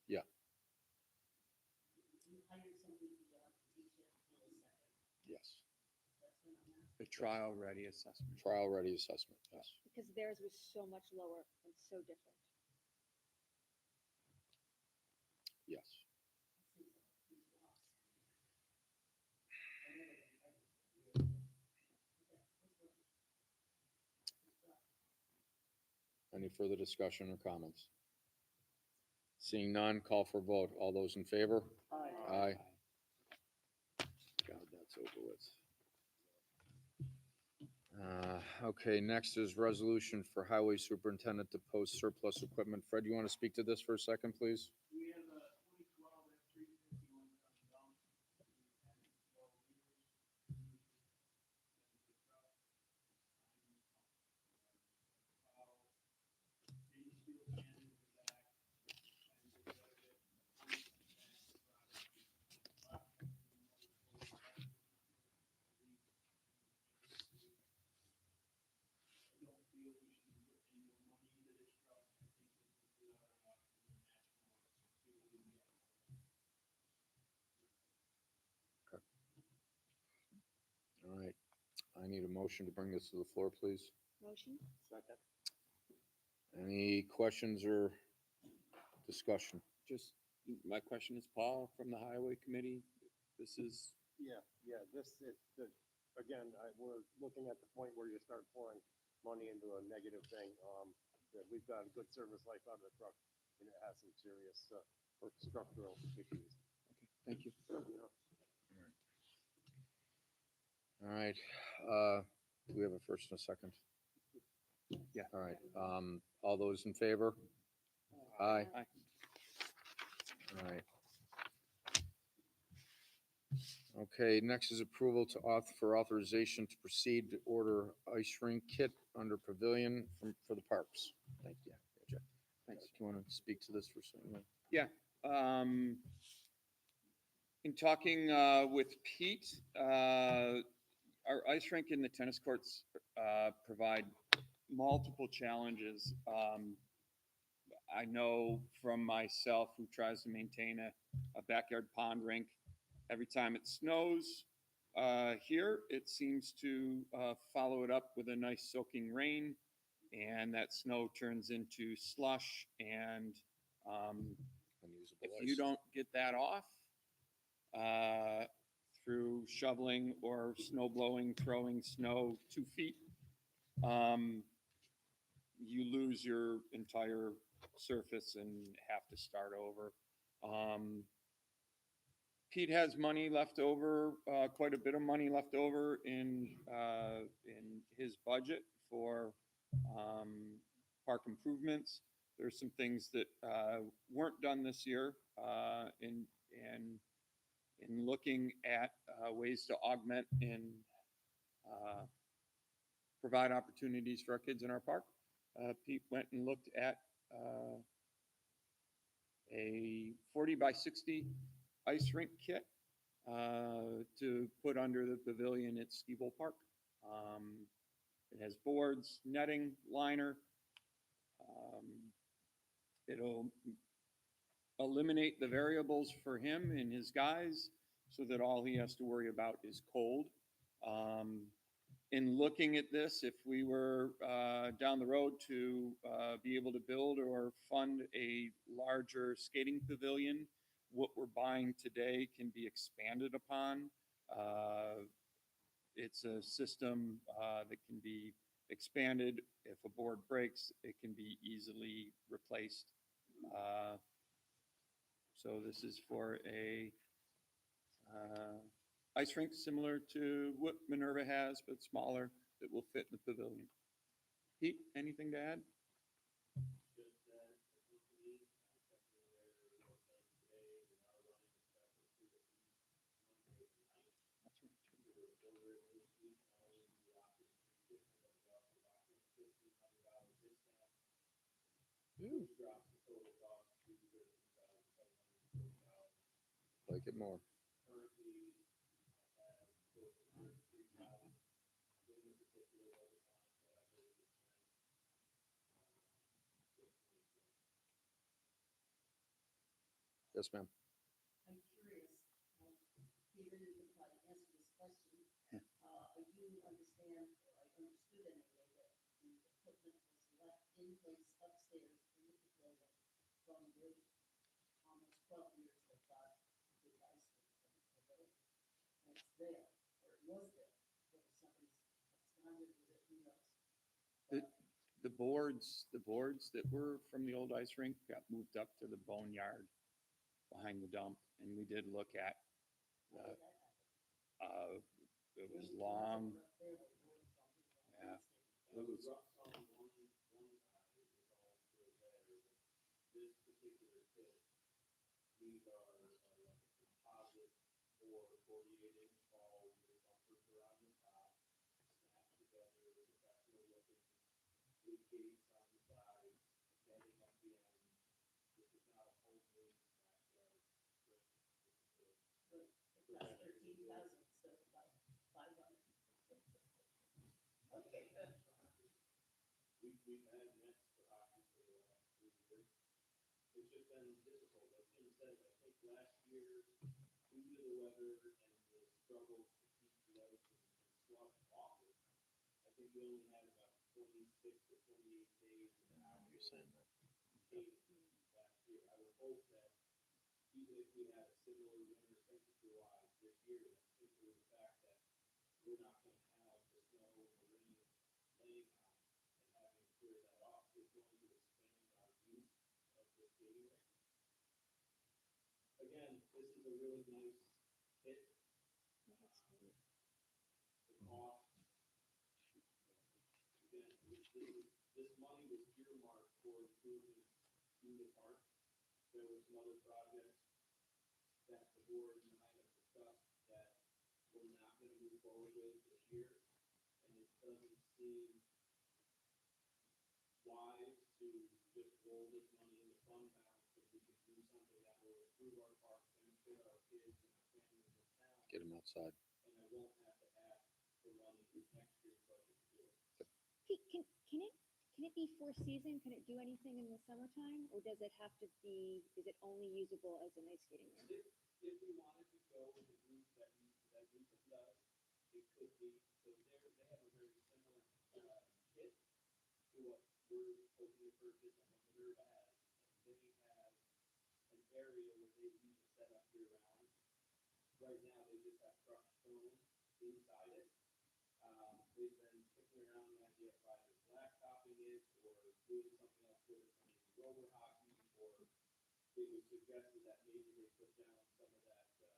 Yeah. Yes. The trial-ready assessment. Trial-ready assessment, yes. Because theirs was so much lower and so different. Yes. Any further discussion or comments? Seeing none, call for vote. All those in favor? Aye. God, that's over with. Okay, next is resolution for highway superintendent to post surplus equipment. Fred, you want to speak to this for a second, please? We have a 2012 F-351 coming down. All right, I need a motion to bring this to the floor, please. Motion? Second. Any questions or discussion? Just, my question is, Paul, from the highway committee, this is, Yeah, again, we're looking at the point where you start pouring money into a negative thing. That we've got a good service life out of the truck, and it has some serious, or structural issues. thank you. All right, do we have a first and a second? Yeah. All right, all those in favor? Aye. Aye. All right. Okay, next is approval for authorization to proceed to order ice rink kit under pavilion for the parks. Thank you. Jeff. Thanks. Do you want to speak to this for a second? In talking with Pete, our ice rink and the tennis courts provide multiple challenges. I know from myself, who tries to maintain a backyard pond rink, every time it snows here, it seems to follow it up with a nice soaking rain. and that snow turns into slush, and Unusable if ice. you don't get that off through shoveling or snow blowing, throwing snow 2 feet, you lose your entire surface and have to start over. Pete has money left over, quite a bit of money left over in his budget for park improvements. There's some things that weren't done this year, in looking at ways to augment and provide opportunities for our kids in our park. Pete went and looked at a 40 by 60 ice rink kit to put under the pavilion at Skibold Park. It has boards, netting, liner. It'll eliminate the variables for him and his guys so that all he has to worry about is cold. In looking at this, if we were down the road to be able to build or fund a larger skating pavilion, what we're buying today can be expanded upon. It's a system that can be expanded. If a board breaks, it can be easily replaced. So this is for a ice rink similar to what Minerva has, but smaller, that will fit in the pavilion. Pete, anything to add? Just that the company, checking their website today, they are running a special to the Monday night. To order it this week, not only do you opt in free shipping, but you also lock in $1,500 discount. Which drops the total cost to $13,740. Like it more. Currently, I have close to 33,000 in the particular weather line that I believe is Yes, ma'am. I'm curious, Peter, you can probably answer this question. You understand, or I understood anyway, that the equipment was left in place upstairs in the pavilion from the almost 12 years that God did ice cream in the pavilion. And it's there, or it was there, whether somebody's absconded with it, who knows? The boards that were from the old ice rink got moved up to the boneyard behind the dump, and we did look at, it was long. Yeah, it was, rough on one side, it's all still there. This particular kit, these are like a composite for 48-inch balls with bumpers around the top, snapped together with professional looking wood gates on the sides, netting at the end. This is not a homemade backyard trick. This is a It costs 13,000 instead of 500. Okay, good. We've had nets for hockey for the last 3 years. It's just been difficult. Like Jim said, I think last year, due to the weather and the struggle to keep the ice and slush off it, I think we only had about 26 or 28 days of outdoor skating last year. I would hope that even if we had a similar winter temperature-wise this year, that simply the fact that we're not going to have the snow and the rain laying on and having to clear that off is going to expand our use of the skating rink. Again, this is a really nice kit. The cost, again, this money was earmarked for improvements to the park. There were some other projects that the board and I have discussed that we're not going to move forward with this year. And it doesn't seem wise to just roll this money into fund balance if we can do something that will improve our park, benefit our kids and our families in town. Get them outside. And I won't have to ask for money in next year's budget to do it. Pete, can it be for season? Can it do anything in the summertime, or does it have to be? Is it only usable as an ice skating rink? If we wanted to go with the route that Newton does, it could be. So they have a very similar kit to to what we're hoping to purchase and what Minerva has. And they have an area where they use it set up year round. Right now, they just have crushed stone inside it. They've been kicking around the idea of either blacktopping it or doing something else with it, maybe roller hockey, or it was suggested that maybe they put down some of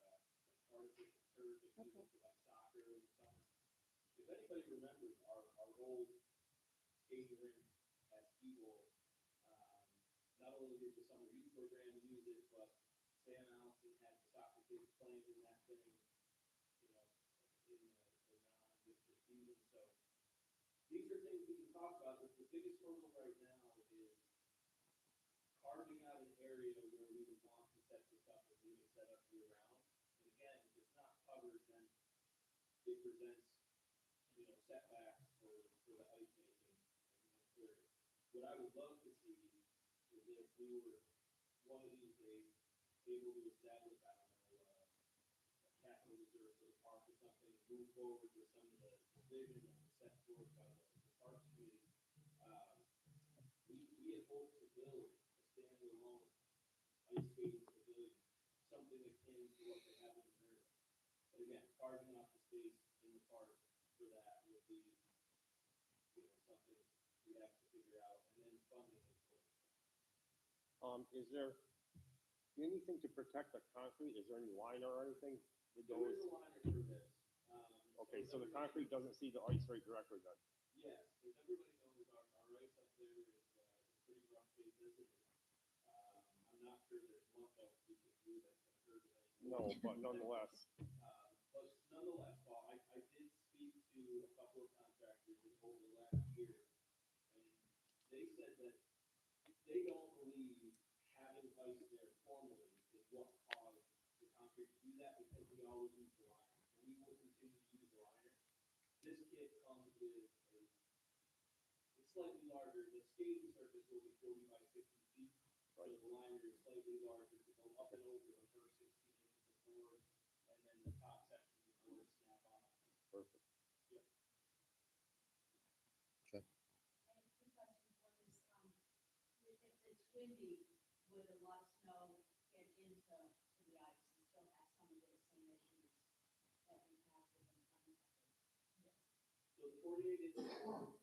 that artificial turf that people for like soccer in the summer. If anybody remembers our old skating rink at Ski-Bowl, not only did the summer youth program use it, but Sam Allison had the soccer kids playing in that thing, you know, in the non-winter season. So these are things we can talk about. The biggest hurdle right now is carving out an area where we would want to set this up and leave it set up year round. And again, if it's not covered, then it presents, you know, setbacks for the ice making. What I would love to see is if we were one of these days able to establish, I don't know, a capital reserve for the park or something, move forward with some of the vision that was set forth by the parks committee. We had hoped to build a standalone ice skating pavilion, something akin to what they have in America. But again, carving out the space in the park for that would be, you know, something we'd have to figure out, and then funding it for it. Is there anything to protect the concrete? Is there any liner or anything that There goes? is a liner for this. Okay, so the concrete doesn't see the ice right directly then? Yes, because everybody knows our ice up there is pretty rough shape, isn't it? I'm not sure there's much else we can do that's gonna hurt it anymore. No, but nonetheless. But nonetheless, Paul, I did speak to a couple of contractors over the last year, and they said that they don't believe having ice there formally is what caused the concrete to do that, because we always use the liner, and we will continue to use the liner. This kit comes with it's slightly larger. The skating surface will be 40 by 50 feet, so the liner is slightly larger to go up and over the first 16 inches of board, and then the top section of the board snap on. Perfect. Yep. Okay. I have two questions. One is, if it's windy, would a lot of snow get into the ice and still have some of the same issues that we have with the contractors? Yes. So the 48 inch board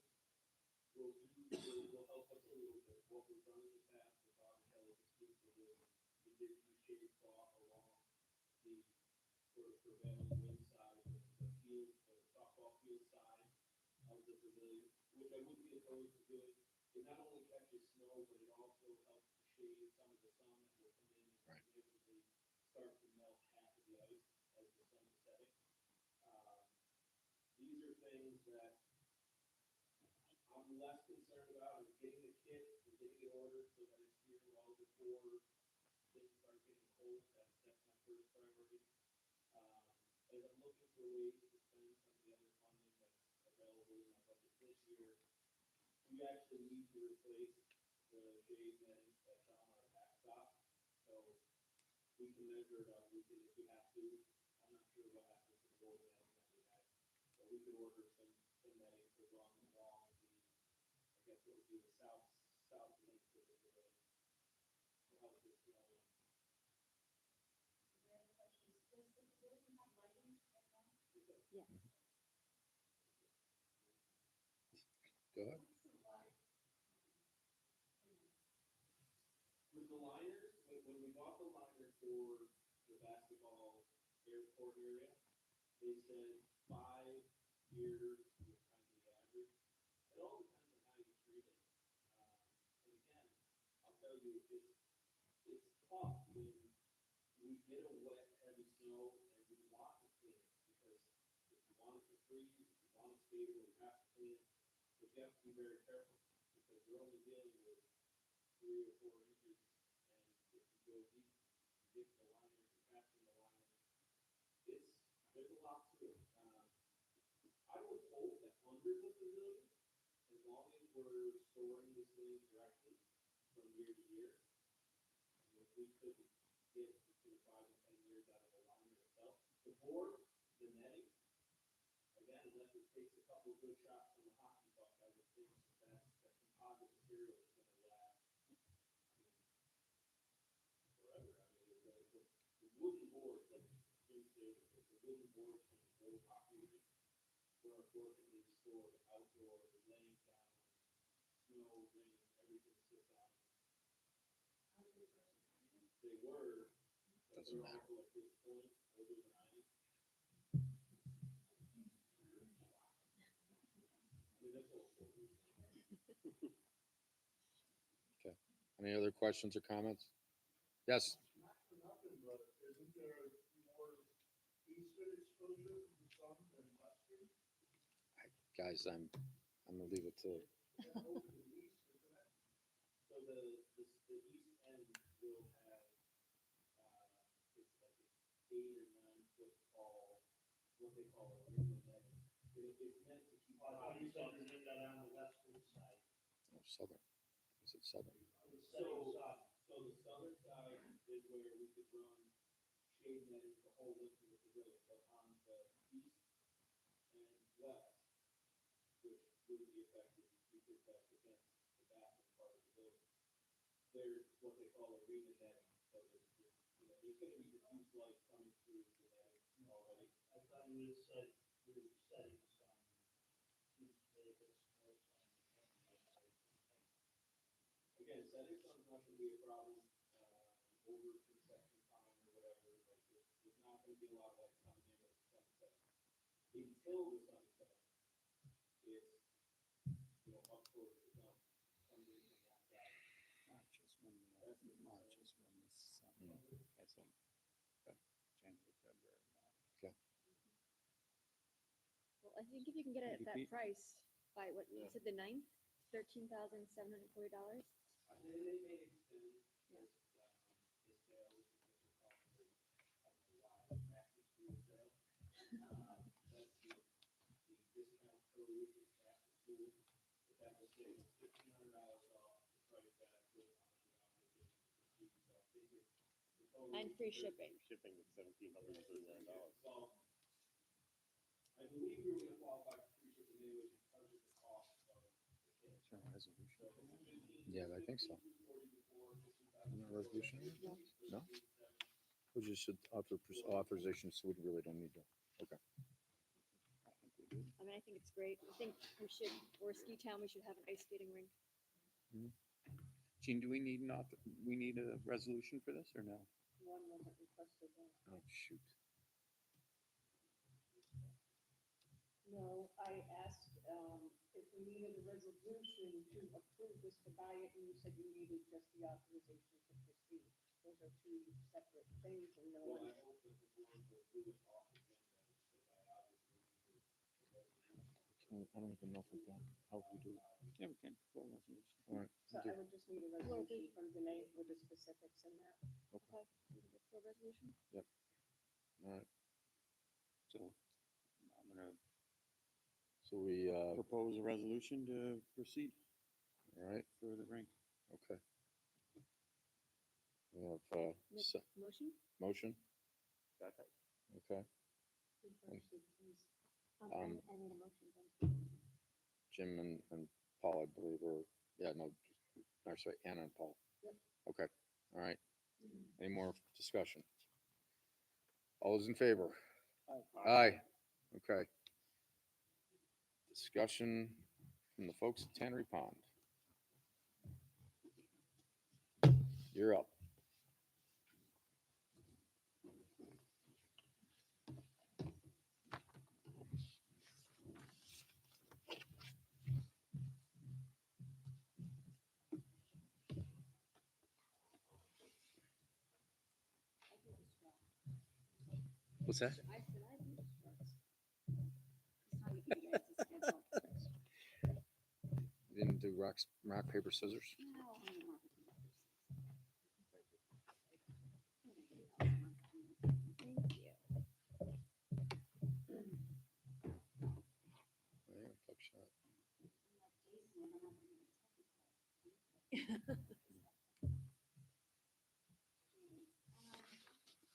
will help us a little bit. What we've done in the past with Bob and Kelly, we did shade cloth along the sort of prevailing wind side of the field, the softball field side of the pavilion, which I wouldn't be opposed to doing. It not only catches snow, but it also helps to shade some of the sun that will come in and inevitably start to melt half of the ice as the sun is setting. These are things that I'm less concerned about, is getting the kit and getting it ordered so that it's here well before things start getting cold. That's my first priority. As I'm looking for ways to spend some of the other funding that's available in my budget this year, we actually need to replace the shade netting that's on our backstop. So we can measure it up, if we have to. I'm not sure what happens to the board netting that we have, but we could order some netting to run along the, I guess it would be the south link of the pavilion to help with snow. The other question is, does the pavilion have lighting at night? Yes. Go ahead. With the liners, when we bought the liner for the basketball airport area, they said 5 years was kind of the average. It all depends on how you treat it. And again, I'll tell you, it's tough when we get a wet, heavy snow and we want to clean it, because if you want it to freeze, if you want it stable, you have to clean it. But you have to be very careful, because you're only dealing with 3 or 4 inches, and if you go deep, you get the liner, you're patching the liner. There's a lot to it. I would hope that under the pavilion, as long as we're storing this thing directly from year to year, if we could get between 5 and 10 years out of the liner itself. The board, the netting, again, unless it takes a couple of good shots from the hockey puck, I would think that's it's a wooden board from the old hockey rink where unfortunately stored outdoor laying down, snow, rain, everything sits on it. They were, but Doesn't they're matter. also at this point older than I am. I mean, that's all. Okay. Any other questions or comments? Yes, Not for nothing, but isn't there more eastern exposure to the sun than western? guys, I'm gonna leave it to, That over the east, isn't it? So the east end will have, it's like an 8 or 9 foot tall, what they call a ring of netting. It's meant to keep. You said you did that on the western side. oh, southern. Is it southern? The setting sun. So the southern side is where we could run shade netting the whole length of the pavilion, but on the east and west, which wouldn't be affected because that's against the bathroom part of the building. There's what they call arena netting, so there's gonna be diffuse light coming through the netting already. I thought you had said you were setting sun. Tuesday, this was Again, setting sun's not gonna be a problem, over construction time or whatever, like, there's not gonna be a lot of light coming in with the sun setting. Until the sun sets, it's, up towards the sun, coming in from that side. March is when the sun. That's Mm. January, February, March. Well, I think if you can get it at that Repeat. price by what, you said the 9th, $13,740? They may extend Yeah. this, this sale, which is what they're calling the, I don't know why, back to school sale. That's the discount code is back to school, but that will save $1,500 off the price that I put on the application to proceed. So I think it's the total. And free shipping. Shipping is $1,739. Well, I believe we were gonna qualify for free shipping anyway because of the cost of the kit. Is there a resolution? Yeah, I think so. Isn't there a resolution? No? We just should authorization, so we really don't need to. Okay. I think we do. I mean, I think it's great. I think we should, we're a ski town, we should have an ice skating rink. Gene, do we need we need a resolution for this or no? One wasn't requested then. Oh, shoot. No, I asked, if we needed a resolution to approve this to buy it, and you said you needed just the authorization to proceed. Those are two separate things, and no Well, one. I hope that the board will do it off agenda, because I obviously need the resolution. I don't even know if we can. How do we do it? Yeah, we can. Full resolution. All right. So I would just need a resolution from Danae with the specifics in that. Okay. We can get for a resolution? All right. So I'm gonna So we, propose a resolution to proceed all right, for the rink. okay. We have, Make motion? motion, Second. okay. I Um, need a motion. then. Jim and Paul, I believe, or, yeah, no, or sorry, Anna and Paul. Yep. Okay, all right. Any more discussion? All those in favor? Aye. Okay. Discussion from the folks at Tannery Pond. You're up. What's that? I said I do this first. It's how you do you guys to schedule. You didn't do rock, paper, scissors? No, I don't want to do that. Thank you. Yeah, tough shot.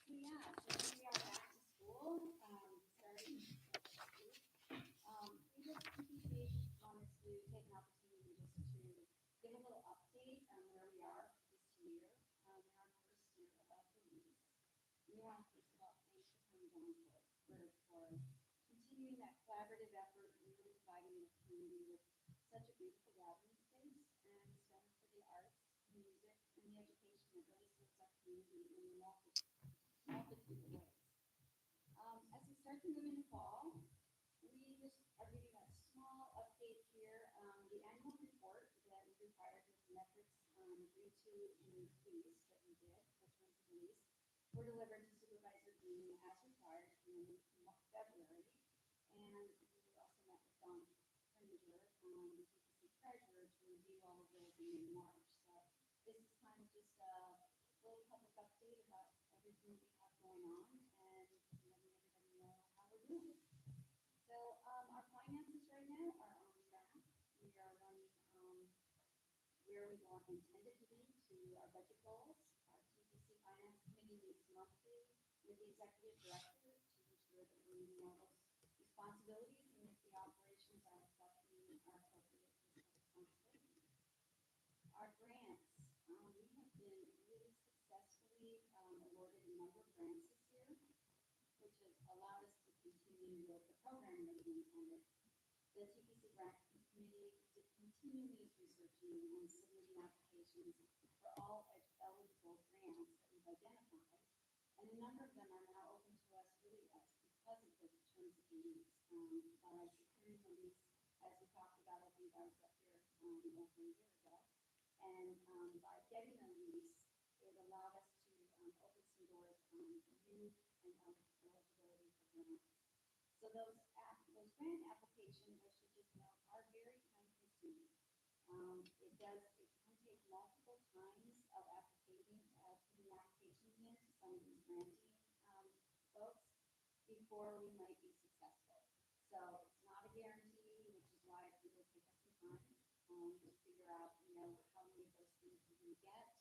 So yeah, so here we are back to school, starting next week. We just wanted to take an opportunity just to give a little update on where we are this year. We're on first year of the lease. We want to first of all thank the town of Johnsburg Johnsburg for continuing that collaborative effort and really providing the community with such a beautiful gathering space and center for the arts, music, and the education that really serves our community in a multitude of ways. As we start to move into fall, we just are giving a small update here. The annual report that was required with the metrics agreed to in the lease that we did, the terms of the lease, were delivered to Supervisor Green as required in February. And we also met with Don Preminger, the TPC treasurer, to review all of those in March. So this is kind of just a little public update about everything we have going on and letting everybody know how we're doing. So our finances right now are on track. We are running where we want intended to be to our budget goals. Our TPC Finance Committee meets monthly with the executive director to ensure that we're meeting all those responsibilities and that the operations are reflecting our appropriate responsibilities. Our grants, we have been really successfully awarded a number of grants this year, which has allowed us to continue with the program that we intended. The TPC Grant Committee continues researching and submitting applications for all eligible grants that we've identified, and a number of them are now open to us really because of the terms of the lease. By securing the lease, as we talked about, I think I was up here over a year ago, and by getting a lease, it allowed us to open some doors on new and eligibility for grants. So those grant applications, I should just note, are very time consuming. It can take multiple times of putting applications in to some of these granting folks before we might be successful. So it's not a guarantee, which is why it will take us some time to figure out, how many of those things we can get.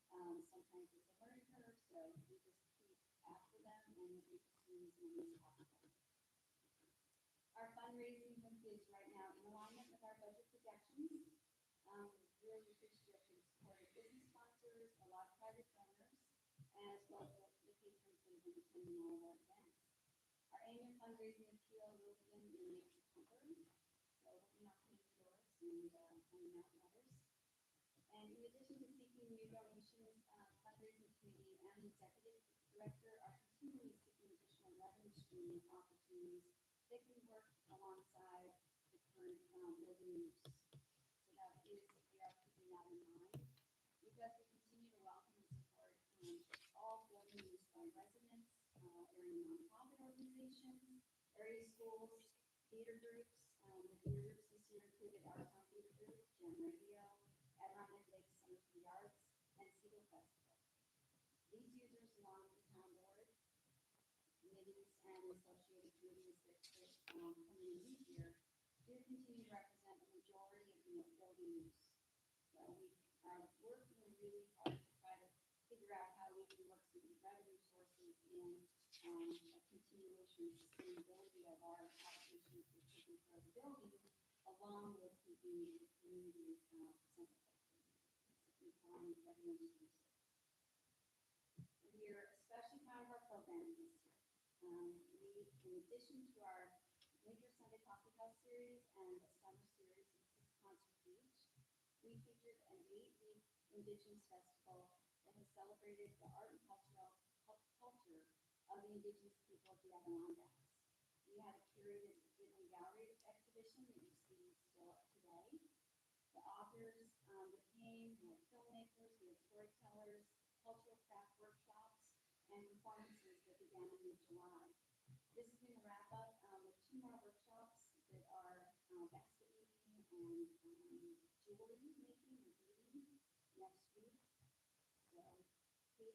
Sometimes it's a learning curve, so we just keep after them and make as soon as possible. Our fundraising is right now in alignment with our budget projections. Really appreciate the support of business sponsors, a lot of private donors, as well as the patrons that have been attending all of our events. Our annual fundraising appeal will begin in late September, so we'll be knocking on doors and handing out letters. And in addition to seeking new donations, fundraising committee and the executive director are continually seeking additional revenue stream opportunities that can work alongside the current building use. So that is, we are keeping that in mind because we continue to welcome and support all building use by residents, area nonprofit organizations, area schools, theater groups. The theater groups this year included our town theater group, Gem Radio, Adirondack Lake Center for the Arts, and Seagull Festival. These users, along with the town board, committees, and associated committees that come in each year, do continue to represent the majority of the building use. So we are working really hard to try to figure out how we can work some revenue sources in a continuation of sustainability of our applications for taking care of the building, along with keeping the community central. We are especially proud of our program this year. In addition to our Winter Sunday Coffee House series and a summer series of 6 concerts each, we featured an 8-week Indigenous festival that has celebrated the art and culture of the Indigenous people of the Adirondacks. We had a curated exhibit and gallery exhibition that you see still today. The authors that came were filmmakers, we had storytellers, cultural craft workshops, and performances that began in mid-July. This is going to wrap up with 2 more workshops that are basket weaving and jewelry making or weaving next week. So please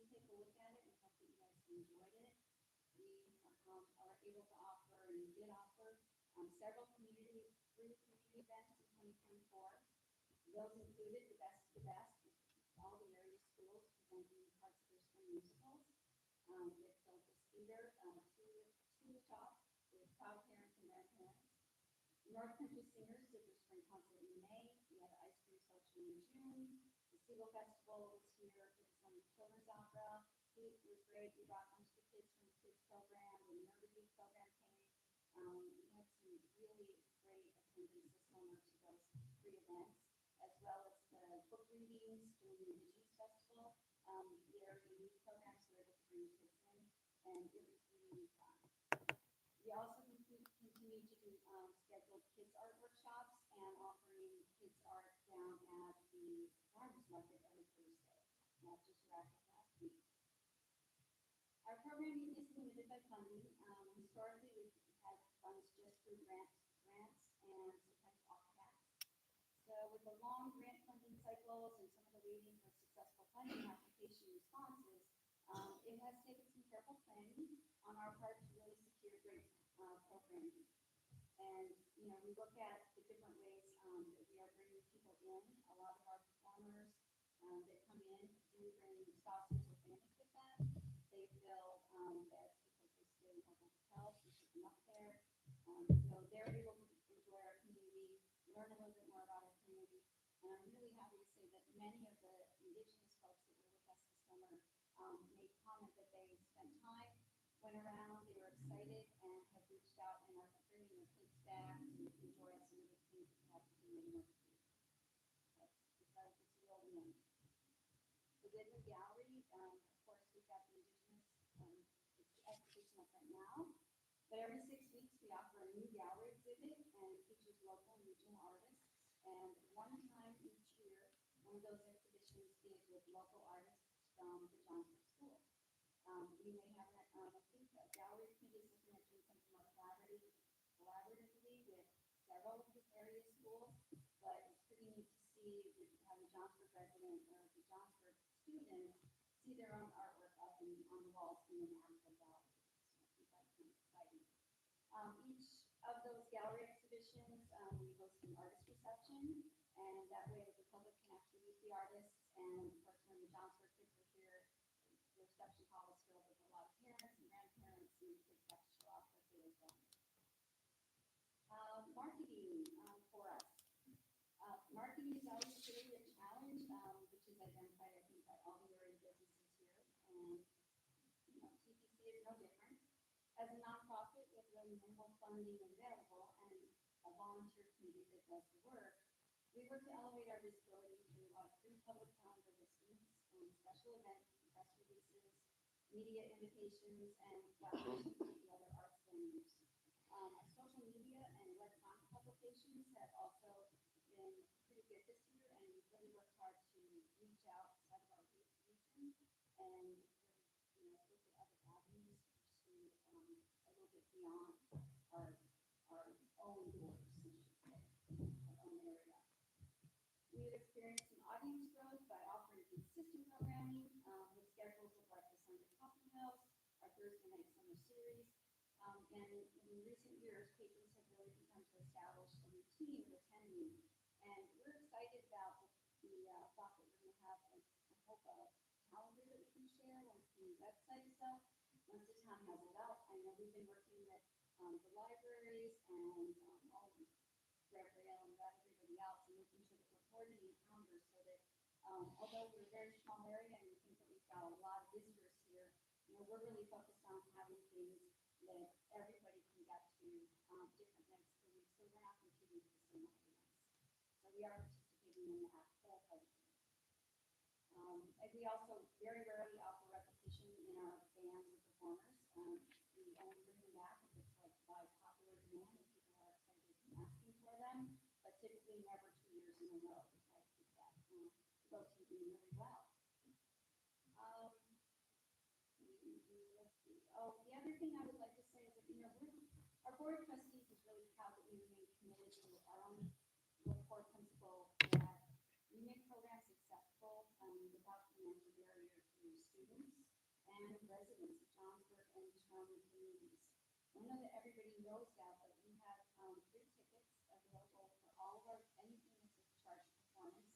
take a look at it and hope that you guys enjoyed it. We are able to offer and did offer several free community events in 2024. Those included the Best of the Best, all the area schools presenting parts of their spring musicals. With Focus Theater, two top with proud parents and grandparents. North Country Singers did their spring concert in May. We had Ice Cream Social in June. The Seagull Festival was here for the Summer Children's Opera. It was great. We brought a bunch of the kids from the Kids program, the Nerdy Week program came. We had some really great attendance this summer to those 3 events, as well as the book readings during the Indigenous Festival. Their youth programs were able to bring kids in, and it was really fun. We also continue to do scheduled kids art workshops and offering kids art down at the farmers market every Thursday, not just wrapped up last week. Our programming is limited by funding. Historically, we've had funds just through grants and sometimes off-cats. So with the long grant funding cycles and some of the waiting for successful funding application responses, it has taken some careful planning on our part to really secure great programming. And, we look at the different ways that we are bringing people in. A lot of our performers that come in do bring spouses or families with them. They feel that because they stay in our hotels, we put them up there. They're able to enjoy our community, learn a little bit more about our community. And I'm really happy to say that many of the Indigenous folks that were with us this summer made comment that they spent time, went around, they were excited, and have reached out and are bringing their kids back to enjoy some of the things that we have to do in North Dakota. It's a real win. The Widman Gallery, of course, we've got the Indigenous, it's the exhibition up right now. But every 6 weeks, we offer a new gallery exhibit, and it features local and regional artists. And one time each year, one of those exhibitions is with local artists from the Johnsburg School. We may have, I think, a gallery committee is looking at doing something more collaboratively with several of the area schools. But it's pretty neat to see how the Johnsburg resident or the Johnsburg students see their own artwork up on the walls in the natural gallery. So I think that's pretty exciting. Each of those gallery exhibitions, we host an artist reception, and that way the public can actually meet the artists. And of course, when the Johnsburg kids are here, the reception hall is filled with a lot of parents and grandparents, and kids have to show off what they have done. Marketing for us. Marketing is always really a challenge, which is identified, I think, by all the area businesses here. And TPC is no different. As a nonprofit with really minimal funding available and a volunteer committee that does the work, we work to elevate our visibility through free public calendar listings, special events, press releases, media invitations, and collaborations with the other arts venues. Our social media and electronic publications have also been pretty good this year, and we've really worked hard to reach outside of our region and look at other avenues to pursue a little bit beyond our own borders, our own area. We have experienced some audience growth by offering consistent programming with schedules of like the Sunday Coffee House, our Thursday night summer series. And in recent years, patrons have really begun to establish a routine of attending. And we're excited about the thought that we're going to have, I hope, a calendar that we can share once the website is up, once the town has it up. I know we've been working with the libraries and all of Rail and everybody else, and making sure that we're coordinating calendars so that although we're a very small area and we think that we've got a lot of visitors here, we're really focused on having things that everybody can get to different nights per week, so we're not competing with the same audience. So we are participating in that whole culture. And we also very rarely offer repetition in our bands or performers. We only bring them back if it's like by popular demand and people are excited and asking for them, but typically never 2 years in a row. We try to keep that rotating really well. Let's see. Oh, the other thing I would like to say is that, our board of trustees is really proud that we remain committed to our own core principle that we make programs accessible without financial barrier to students and residents of Johnsburg and surrounding communities. I know that everybody knows that, but we have free tickets available for all of our anything that's a charged performance,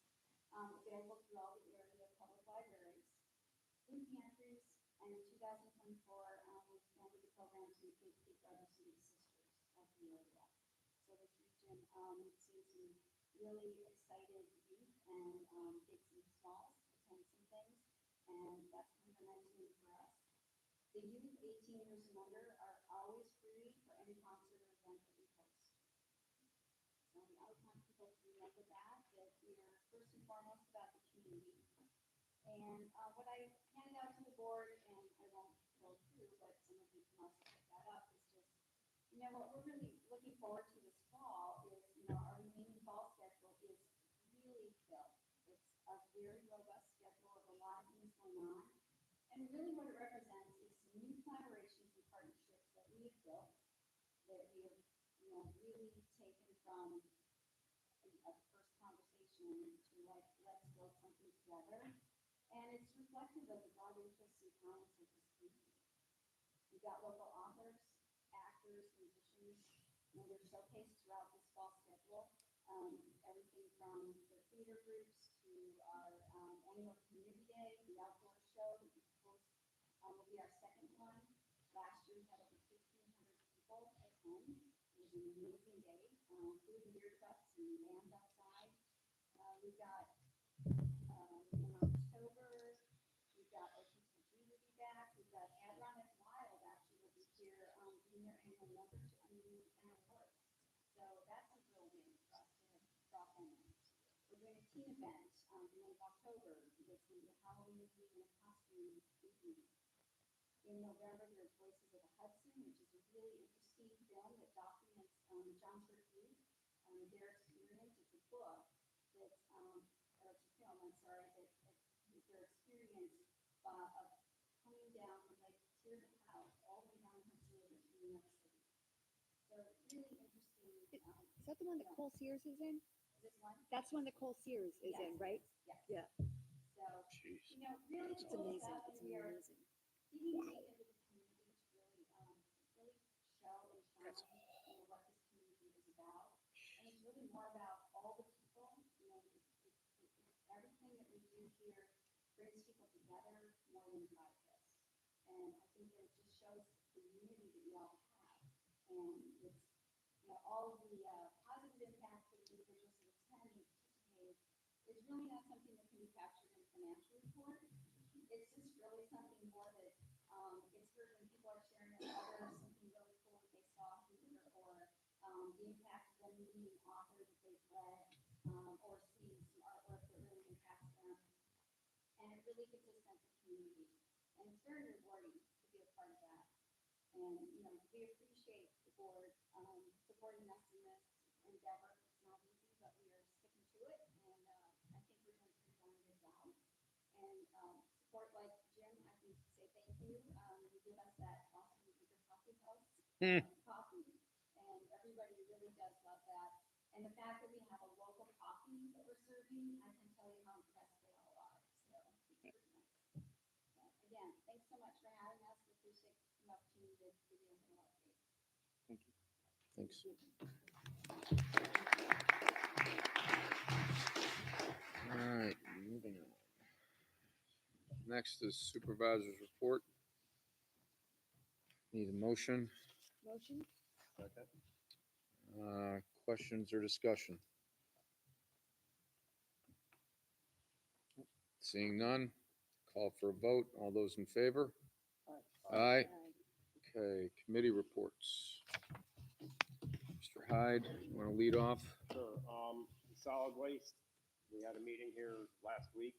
available through all the area public libraries, food pantries, and in 2024, we expanded the program to include Big Brothers and Big Sisters of the area. So this region we've seen some really excited youth and bigs and smalls attend some things, and that's kind of a nice win for us. The youth 18 years and under are always free for any concert or event that we host. So we always want people to remember that we are first and foremost about the community. And what I handed out to the board, and I won't go through, but some of you can also pick that up, is just, what we're really looking forward to this fall is, our remaining fall schedule is really filled. It's a very robust schedule of a lot of things going on. And really what it represents is some new collaborations and partnerships that we have built, that we have, really taken from a first conversation to like, let's build something together. And it's reflective of the broad interests and talents of this community. We've got local authors, actors, musicians, they're showcased throughout this fall schedule. Everything from the theater groups to our annual community day, the outdoor show that we host will be our second one. Last year we had over 1,500 people attend. It was an amazing day. Food and beer trucks and bands outside. We've got in October, we've got OTTG will be back. We've got Adron as Wild actually will be here in their annual number to and awards. So that's a real win for us to drop in. We're doing a teen event in the end of October. It's going to be a Halloween theme and a costume evening. In November, there's Voices of the Hudson, which is a really interesting film that documents Johnsburg youth, their experience. It's a book that's, or it's a film, I'm sorry, that is their experience of coming down from Lake Tier House all the way down Hudson River to New York City. So really interesting. Is that the one that Cole Sears is in? This one? That's one that Cole Sears is Yes. in, right? Yes. Yeah. So, really It's cool amazing. stuff, It's and we are amazing. digging deep into the community to really, really show and shine, what this community is about. And it's really more about all the people, everything that we do here brings people together more than podcasts. And I think that it just shows the unity that we all have. And it's, all of the positive impacts that the individuals that attend and participate is really not something that can be captured in a financial report. It's just really something more that it's heard when people are sharing with others something really cool that they saw here, or the impact of them meeting an author that they've read, or seeing some artwork that really impacts them. And it really gives a sense of community. And it's very rewarding to be a part of that. And, we appreciate the board supporting us in this endeavor. It's not easy, but we are sticking to it. And I think we're doing a pretty darn good job. And support like Jim, I can say thank you. You give us that awesome bigger coffee house coffee. And everybody really does love that. And the fact that we have a local coffee that we're serving, I can tell you how impressed they all are. So it's pretty nice. So, again, thanks so much for having us. We appreciate the opportunity to give you a little update. Thanks. All right, moving on. Next is supervisor's report. Need a motion, Motion? questions or discussion? Seeing none, call for a vote. All those in favor? Aye. Okay, committee reports. Mr. Hyde, you want to lead off? Sure. Solid waste, we had a meeting here last week.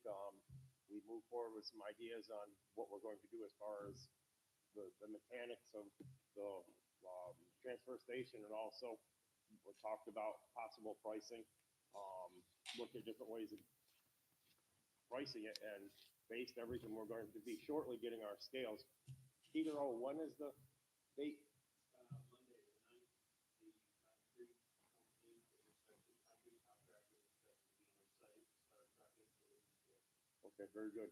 We moved forward with some ideas on what we're going to do as far as the mechanics of the transfer station, and also we talked about possible pricing, looked at different ways of pricing it, and based everything, we're going to be shortly getting our scales. Peter, when is the date? Monday the 9th, the concrete 14th, the respective concrete contractor is expected to be on site, start truck installation. Okay, very good.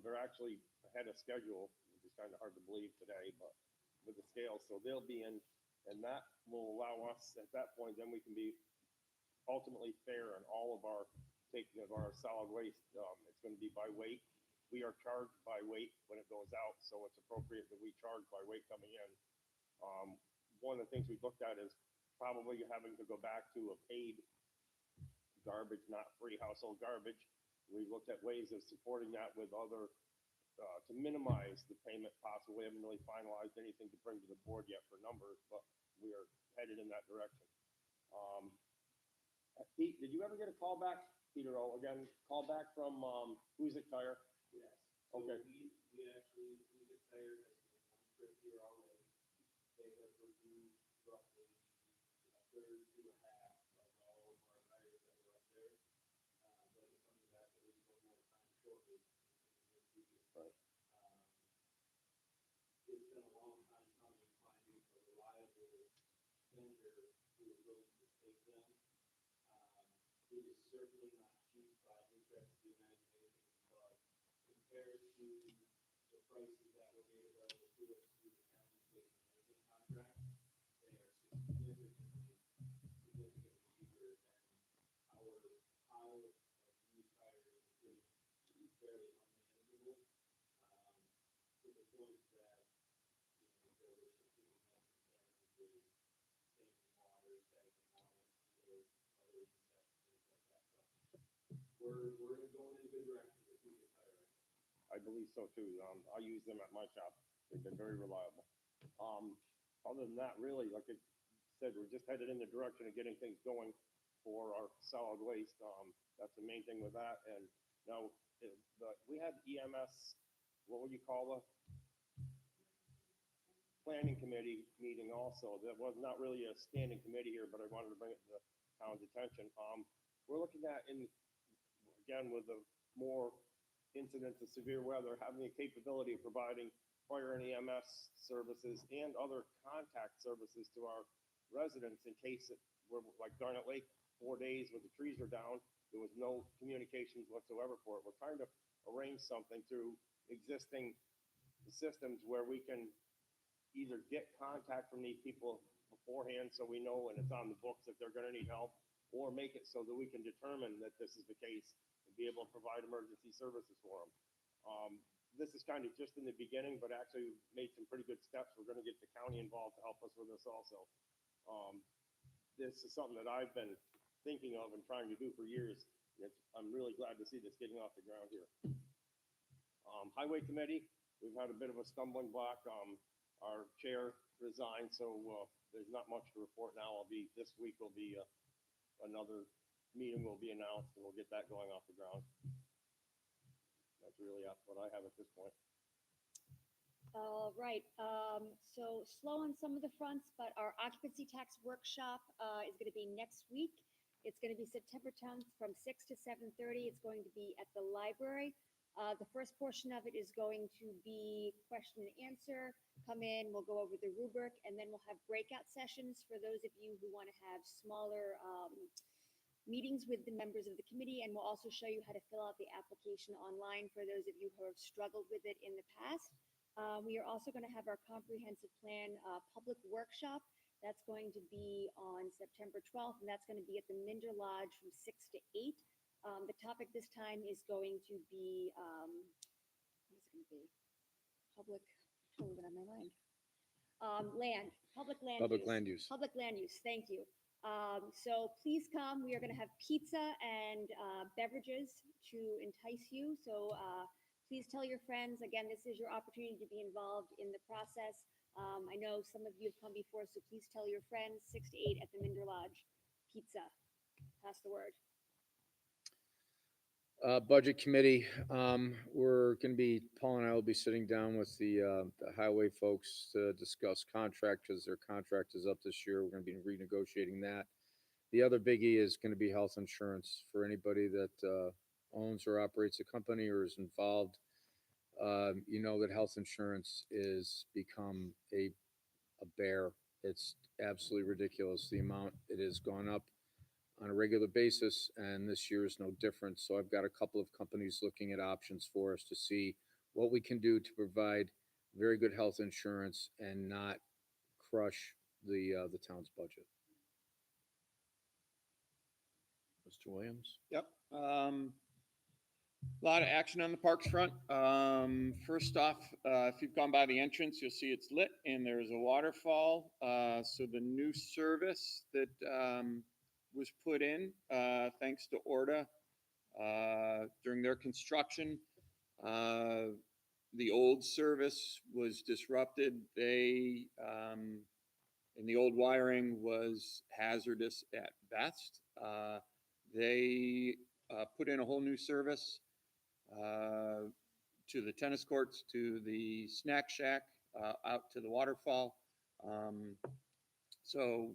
They're actually ahead of schedule, which is kind of hard to believe today, but with the scales, so they'll be in, and that will allow us, at that point, then we can be ultimately fair in all of our taking of our solid waste. It's going to be by weight. We are charged by weight when it goes out, so it's appropriate that we charge by weight coming in. One of the things we looked at is probably having to go back to a paid garbage, not free household garbage. We looked at ways of supporting that with other to minimize the payment possible. We haven't really finalized anything to bring to the board yet for numbers, but we are headed in that direction. Pete, did you ever get a call back, Peter, again, call back from, Who's It Tire? Yes. So Okay. we actually, we get tired of one trip here already. They have reviewed roughly a third to a half of all of our tires that were up there. But it's something that we will more time shortly. Right. It's been a long time coming, finding a reliable vendor who is willing to take them. It is certainly not cheap by any stretch of the imagination, but compared to the prices that were made available to us through the county fleet management contract, they are significantly cheaper than our pile of used tires is getting fairly unmanageable. To the point that, there were some people mentioned there with standing water, stagnant water, or other insects, things like that. So we're going in a good direction with Who's It Tire right now. I believe so too. I use them at my shop. They've been very reliable. Other than that, really, like I said, we're just headed in the direction of getting things going for our solid waste. That's the main thing with that. And now, we had EMS, what would you call the planning committee meeting also? That was not really a standing committee here, but I wanted to bring it to the town's attention. We're looking at, again, with the more incidents of severe weather, having the capability of providing fire and EMS services and other contact services to our residents in case we're like Garnet Lake, 4 days when the trees are down, there was no communications whatsoever for it. We're trying to arrange something through existing systems where we can either get contact from these people beforehand so we know and it's on the books if they're going to need help, or make it so that we can determine that this is the case and be able to provide emergency services for them. This is kind of just in the beginning, but actually we've made some pretty good steps. We're going to get the county involved to help us with this also. This is something that I've been thinking of and trying to do for years. I'm really glad to see this getting off the ground here. Highway Committee, we've had a bit of a stumbling block. Our chair resigned, so there's not much to report now. This week will be another meeting will be announced, and we'll get that going off the ground. That's really what I have at this point. All right, so slow on some of the fronts, but our occupancy tax workshop is going to be next week. It's going to be September 10th from 6 to 7:30. It's going to be at the library. The first portion of it is going to be question and answer. Come in, we'll go over the rubric, and then we'll have breakout sessions for those of you who want to have smaller meetings with the members of the committee, and we'll also show you how to fill out the application online for those of you who have struggled with it in the past. We are also going to have our comprehensive plan public workshop. That's going to be on September 12th, and that's going to be at the Minder Lodge from 6 to 8. The topic this time is going to be, what is it going to be? Public, totally went on my mind. Public land use. Public land use, thank you. So please come. We are going to have pizza and beverages to entice you. So please tell your friends. Again, this is your opportunity to be involved in the process. I know some of you have come before, so please tell your friends. 6 to 8 at the Minder Lodge. Pizza. Pass the word. Budget Committee, we're going to be, Paul and I will be sitting down with the highway folks to discuss contract, because their contract is up this year. We're going to be renegotiating that. The other biggie is going to be health insurance for anybody that owns or operates a company or is involved. You know that health insurance is become a bear. It's absolutely ridiculous, the amount it has gone up on a regular basis, and this year is no different. So I've got a couple of companies looking at options for us to see what we can do to provide very good health insurance and not crush the town's budget. Mr. Williams? Yep. A lot of action on the parks front. First off, if you've gone by the entrance, you'll see it's lit and there's a waterfall. So the new service that was put in, thanks to Orta, during their construction, the old service was disrupted. And the old wiring was hazardous at best. They put in a whole new service to the tennis courts, to the snack shack, out to the waterfall. Um, so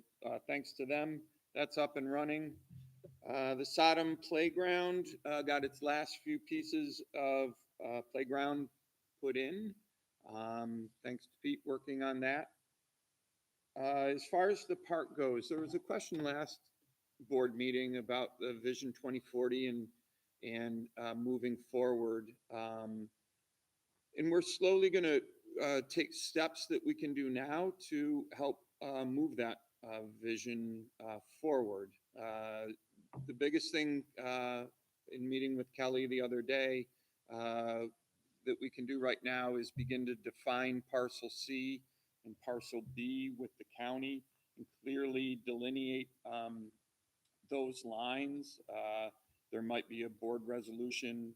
thanks to them, that's up and running. The Sodom Playground got its last few pieces of playground put in. Thanks to Pete working on that. As far as the park goes, there was a question last board meeting about the Vision 2040 and moving forward. And we're slowly going to take steps that we can do now to help move that vision forward. The biggest thing in meeting with Kelly the other day that we can do right now is begin to define parcel C and parcel B with the county and clearly delineate those lines. There might be a board resolution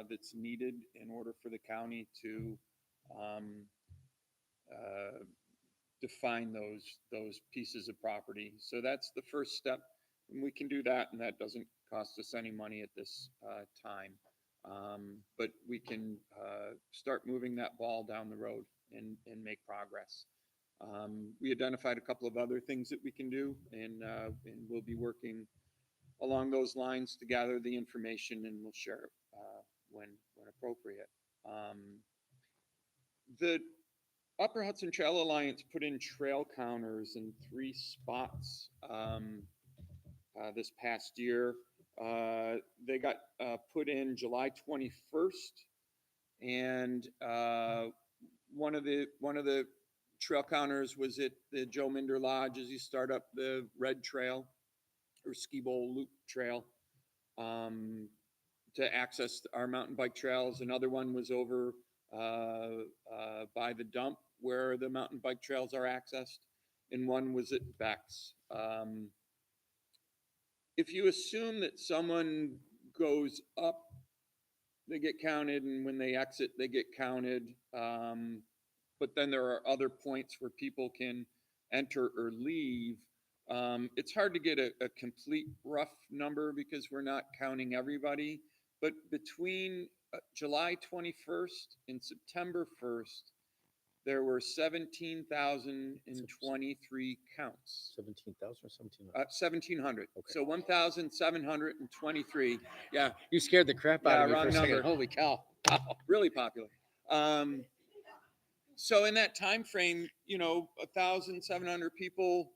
that's needed in order for the county to um, define those pieces of property. So that's the first step, and we can do that, and that doesn't cost us any money at this time. But we can start moving that ball down the road and make progress. We identified a couple of other things that we can do, and we'll be working along those lines to gather the information, and we'll share it when appropriate. The Upper Hudson Trail Alliance put in trail counters in 3 spots this past year. They got put in July 21st, and one of the trail counters was at the Joe Minder Lodge as you start up the Red Trail or Ski Bowl Loop Trail to access our mountain bike trails. Another one was over by the dump where the mountain bike trails are accessed, and one was at Beck's. If you assume that someone goes up, they get counted, and when they exit, they get counted. But then there are other points where people can enter or leave. It's hard to get a complete rough number because we're not counting everybody. But between July 21st and September 1st, there were 17,023 counts. 17,000 or 1,700? 1,700. Okay. So 1,723. Yeah, You scared the crap out of me wrong for a second. number. Holy cow. really popular. So in that time frame, 1,700 people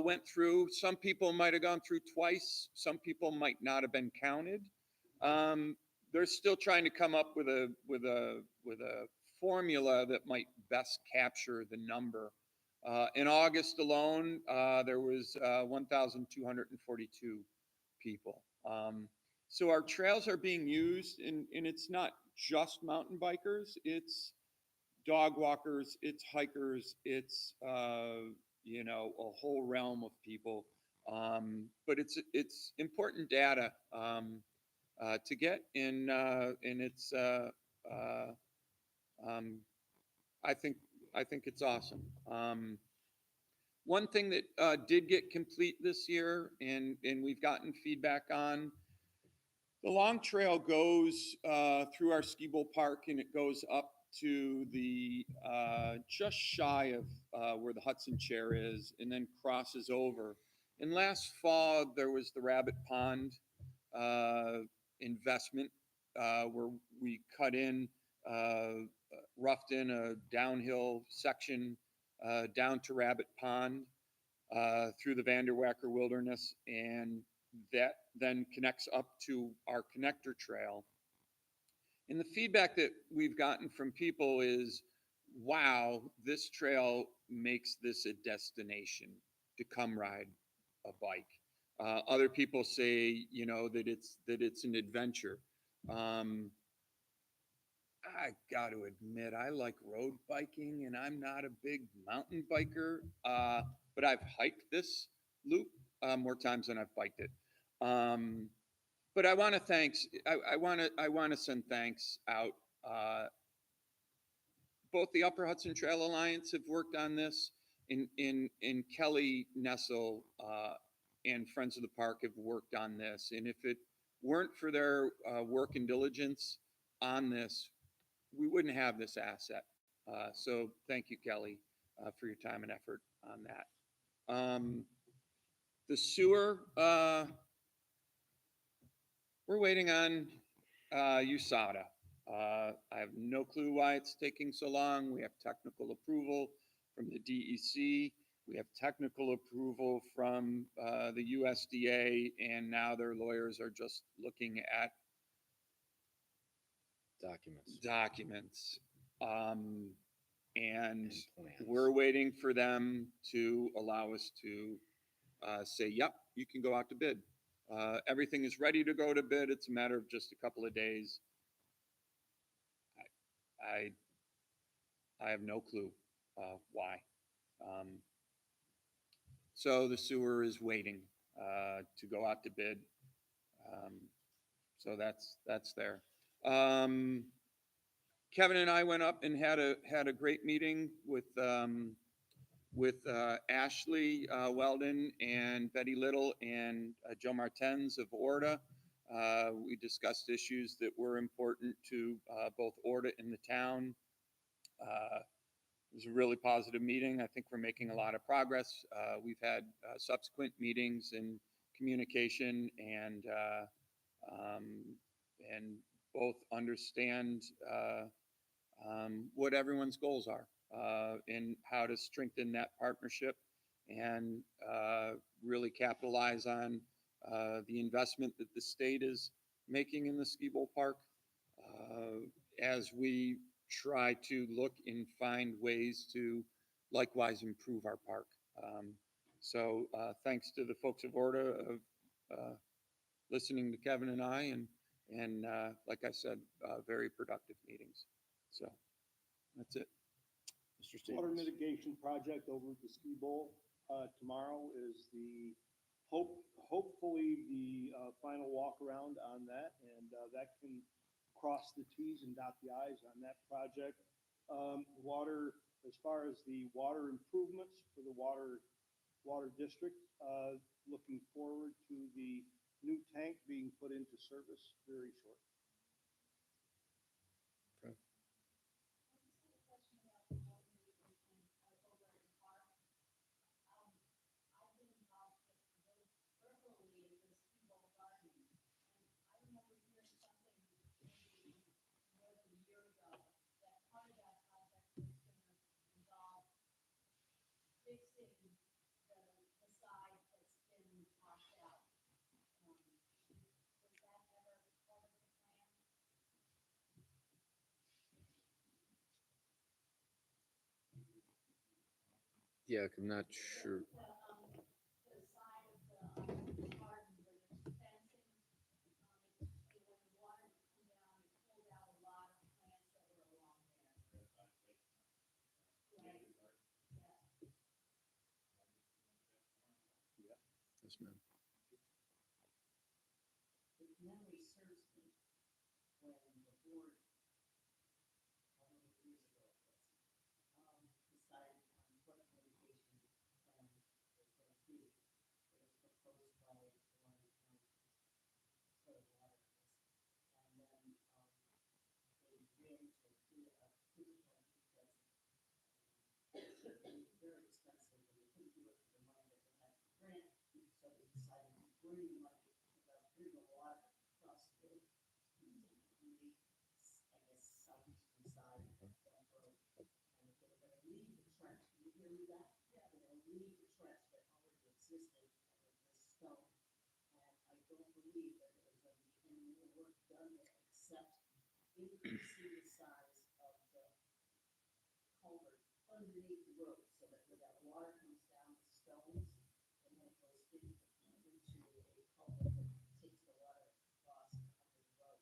went through. Some people might have gone through twice. Some people might not have been counted. They're still trying to come up with a formula that might best capture the number. In August alone, there was 1,242 people. So our trails are being used, and it's not just mountain bikers. It's dog walkers, it's hikers, it's a whole realm of people. But it's important data to get, and it's I think it's awesome. One thing that did get complete this year, and we've gotten feedback on, the long trail goes through our ski bowl park, and it goes up to the just shy of where the Hudson Chair is, and then crosses over. And last fall, there was the Rabbit Pond investment where we cut in, roughed in a downhill section down to Rabbit Pond through the Vanderwacker Wilderness, and that then connects up to our connector trail. And the feedback that we've gotten from people is, wow, this trail makes this a destination to come ride a bike. Other people say, that it's an adventure. I got to admit, I like road biking, and I'm not a big mountain biker, but I've hiked this loop more times than I've biked it. But I want to send thanks out both the Upper Hudson Trail Alliance have worked on this, in Kelly Nessel, and Friends of the Park have worked on this. And if it weren't for their, work and diligence on this, we wouldn't have this asset. So thank you, Kelly, for your time and effort on that. The sewer, we're waiting on USADA. I have no clue why it's taking so long. We have technical approval from the DEC. We have technical approval from the USDA, and now their lawyers are just looking at documents. And we're waiting for them to allow us to say, yep, you can go out to bid. Everything is ready to go to bid. It's a matter of just a couple of days. I have no clue why. So the sewer is waiting to go out to bid. So that's there. Kevin and I went up and had a great meeting with Ashley Weldon and Betty Little and Joe Martens of Orta. We discussed issues that were important to both Orta and the town. It was a really positive meeting. I think we're making a lot of progress. We've had subsequent meetings and communication, and both understand what everyone's goals are and how to strengthen that partnership and really capitalize on the investment that the state is making in the ski bowl park as we try to look and find ways to likewise improve our park. So thanks to the folks of Orta of listening to Kevin and I, and like I said, very productive meetings. So that's it. Mr. Water Stevens. mitigation project over at the ski bowl, tomorrow is hopefully the, final walk around on that, and, that can cross the Ts and dot the Is on that project. Water, as far as the water improvements for the water district, looking forward to the new tank being put into service very shortly. Yeah, I'm not sure. Yes, ma'am. If memory serves me, when the board, how many years ago it was, decided on what mitigation plan was going to be, it was proposed by the Lyon County Soil and Water. And then, they ran to do a food plan because it was very expensive and they couldn't do it for the money that they had for grant. So they decided to bring the money, bring the water across the road using only, I guess, southeastern side of that road. And they were gonna leave the trench, can you hear me that? Yeah. They're gonna leave the trench that already existed with the stone. And I don't believe that there was gonna be any more work done there except increasing the size of the culvert underneath the road, so that when that water comes down the stones, and then it goes into a culvert that takes the water across under the road.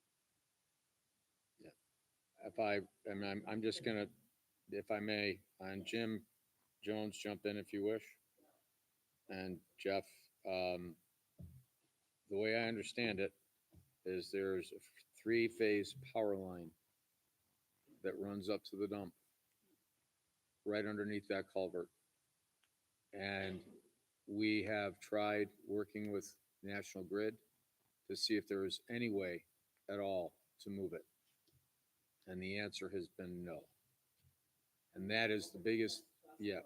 I'm just gonna, if I may, on Jim Jones, jump in if you wish. And Jeff, the way I understand it is there's a 3-phase power line that runs up to the dump. right underneath that culvert. And we have tried working with National Grid to see if there is any way at all to move it. And the answer has been no. And that is the biggest, yeah,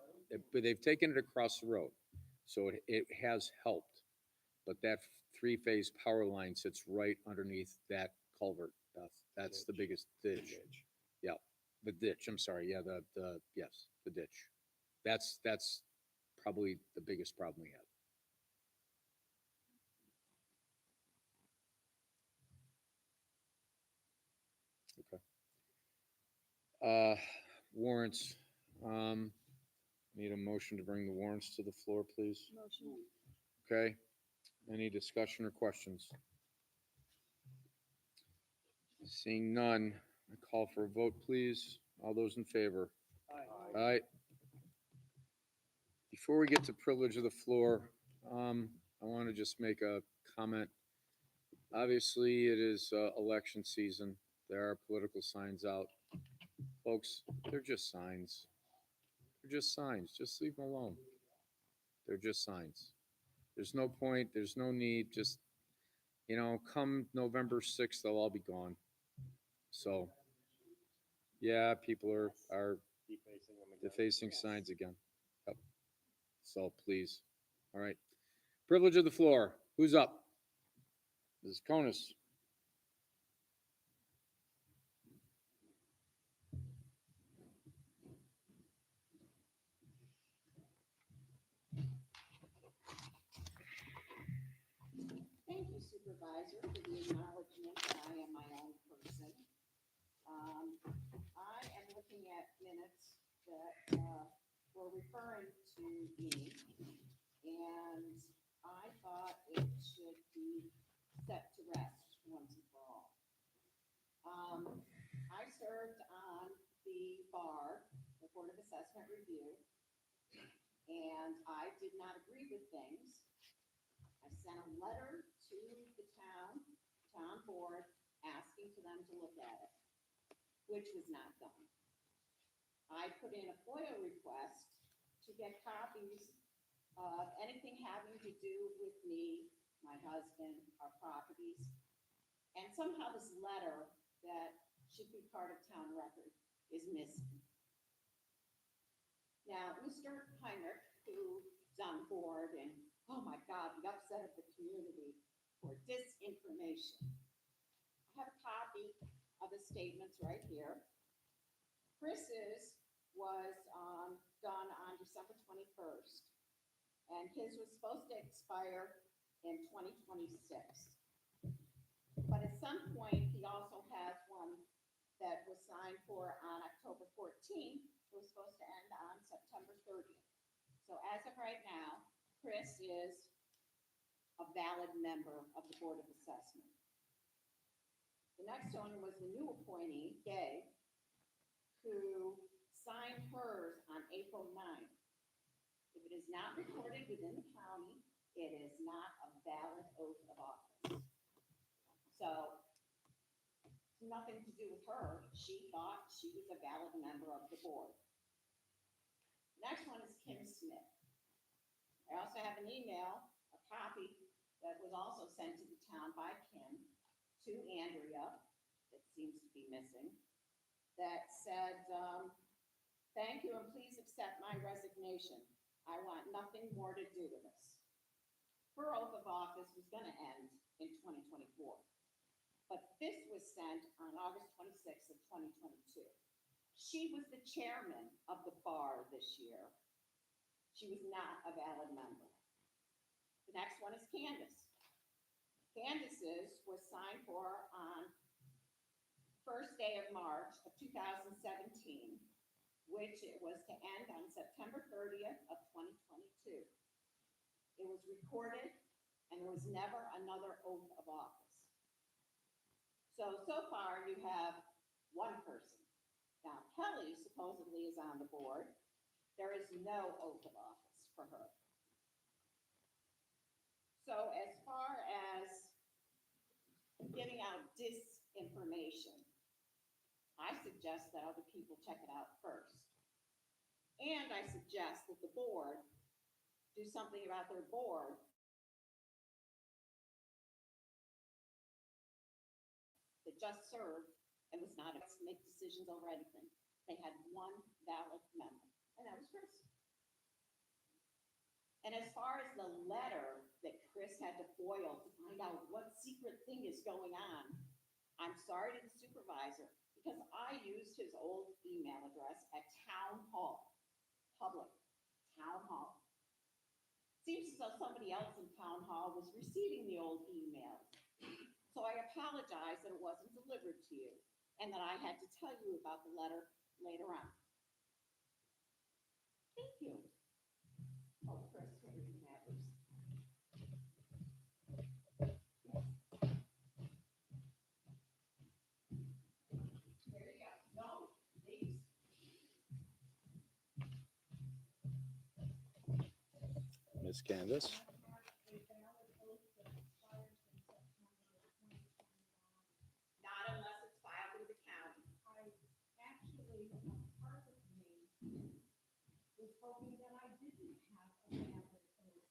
but they've taken it across the road. So it has helped. But that three-phase power line sits right underneath that culvert. That's the biggest ditch. Yeah, the ditch, I'm sorry, yeah, yes, the ditch. That's probably the biggest problem we have. Okay. Warrants. Need a motion to bring the warrants to the floor, please. Motion. Okay. Any discussion or questions? Seeing none, I call for a vote, please. All those in favor? Aye. Before we get to privilege of the floor, I want to just make a comment. Obviously, it is election season. There are political signs out. Folks, they're just signs. They're just signs. Just leave them alone. They're just signs. There's no point. There's no need. Just, come November 6th, they'll all be gone. So, yeah, people are Defacing them again. defacing signs again. Yep. So please. All right. Privilege of the floor. Who's up? Mrs. Konis. Thank you, Supervisor, for the acknowledgement that I am my own person. I am looking at minutes that were referring to me, and I thought it should be set to rest once and for all. I served on the bar, the Board of Assessment Review, and I did not agree with things. I sent a letter to the town board, asking for them to look at it, which was not done. I put in a FOIA request to get copies of anything having to do with me, my husband, our properties, and somehow this letter that should be part of town record is missing. Now, Mr. Heinrich, who's on board, and oh my God, the upset of the community for disinformation. I have a copy of the statements right here. Chris's was done on December 21st, and his was supposed to expire in 2026. But at some point, he also has one that was signed for on October 14th. It was supposed to end on September 30th. So as of right now, Chris is a valid member of the Board of Assessment. The next one was the new appointee, Gay, who signed hers on April 9th. If it is not recorded within the county, it is not a valid oath of office. So, nothing to do with her. She thought she was a valid member of the board. Next one is Kim Smith. I also have an email, a copy that was also sent to the town by Kim to Andrea, that seems to be missing, that said, thank you and please accept my resignation. I want nothing more to do with this. Her oath of office was going to end in 2024, but this was sent on August 26th of 2022. She was the chairman of the bar this year. She was not a valid member. The next one is Candace. Candace's was signed for on first day of March of 2017, which it was to end on September 30th of 2022. It was recorded, and there was never another oath of office. So far you have one person. Now Kelly supposedly is on the board. There is no oath of office for her. So as far as giving out disinformation, I suggest that other people check it out first. And I suggest that the board do something about their board that just served and was not able to make decisions over anything. They had one valid member, and that was Chris. And as far as the letter that Chris had to foil to find out what secret thing is going on, I'm sorry to the supervisor, because I used his old email address at town hall, public, town hall. Seems as though somebody else in town hall was receiving the old email. So I apologize that it wasn't delivered to you and that I had to tell you about the letter later on. Thank you. Oh, Chris, what are your matters? There you go. No, please. Miss Candace? Not unless it's filed with the county. Actually, part of me was hoping that I didn't have a valid oath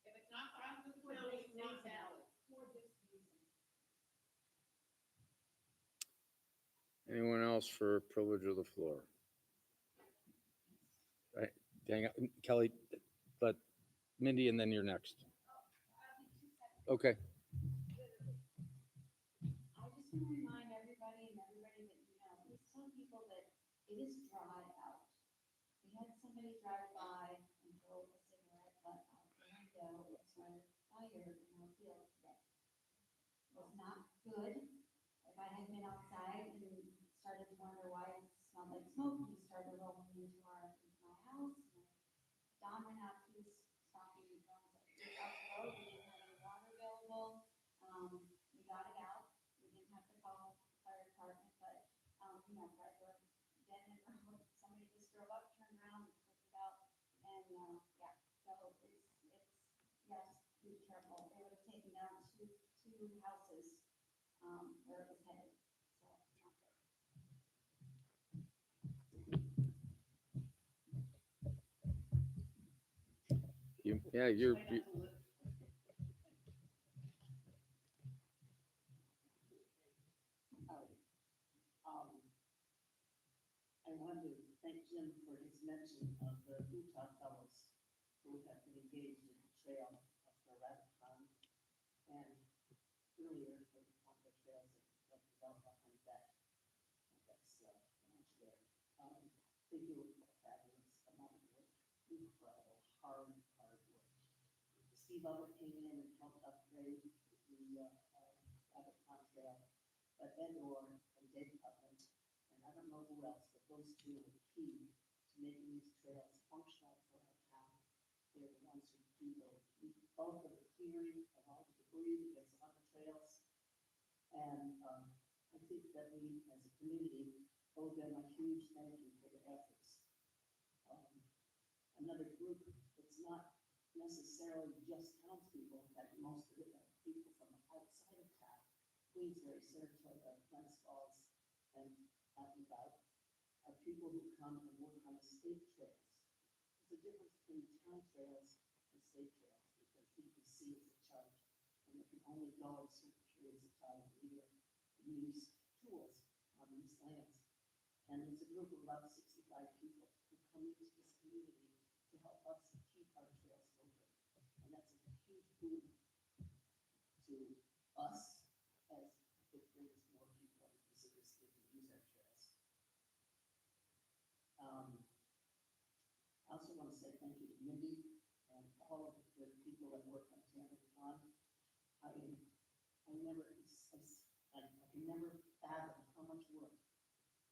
If it's not filed with the county, it's not valid. for this reason. Anyone else for privilege of the floor? Right, dang it, Kelly, but Mindy, and then you're next. Okay. I just want to remind everybody that, please tell people that it is dry out. We had somebody drive by and throw a cigarette butt out the window, it started fire in our field today. It was not good. If I had been outside and started to wonder why it smelled like smoke, he started rolling into my house. Don went out, he was stocking the drums out the road, we didn't have any water available. We got it out, we didn't have to call the fire department, but, right, we're dead in the road, somebody just drove up, turned around, and took it out, and, yeah, so yes, be careful, they would have taken down two houses, where it was headed, so, not good. Yeah, you're, I wanted to thank Jim for his mention of the Utah fellows who have been engaged in the trail up the rabbit pond. And earlier, on the trails that developed behind that, that's, ranch there. They do a fabulous amount of work, incredible, hard work. Steve Butler came in and helped upgrade the, rabbit pond trail, but Ed Orr and Dave Putnam, and I don't know who else, but those two are key to making these trails functional for our town. They're the ones who do both of the clearing of all the debris that's on the trails. And, I think that we, as a community, owe them a huge thank you for their efforts. Another group that's not necessarily just townspeople, in fact, most of it are people from outside of town, Queensbury, Saratoga, Glens Falls, and out and about, are people who come and work on the state trails. There's a difference between town trails and state trails, because DPC is in charge, and they can only go at certain periods of time of the year and use tools on these lands. And there's a group of about 65 people who come into this community to help us keep our trails open. And that's a huge boon to us as it brings more people into the city to use our trails. I also want to say thank you to Mindy and all of the people that work on Tampa Pond. I can never fathom how much work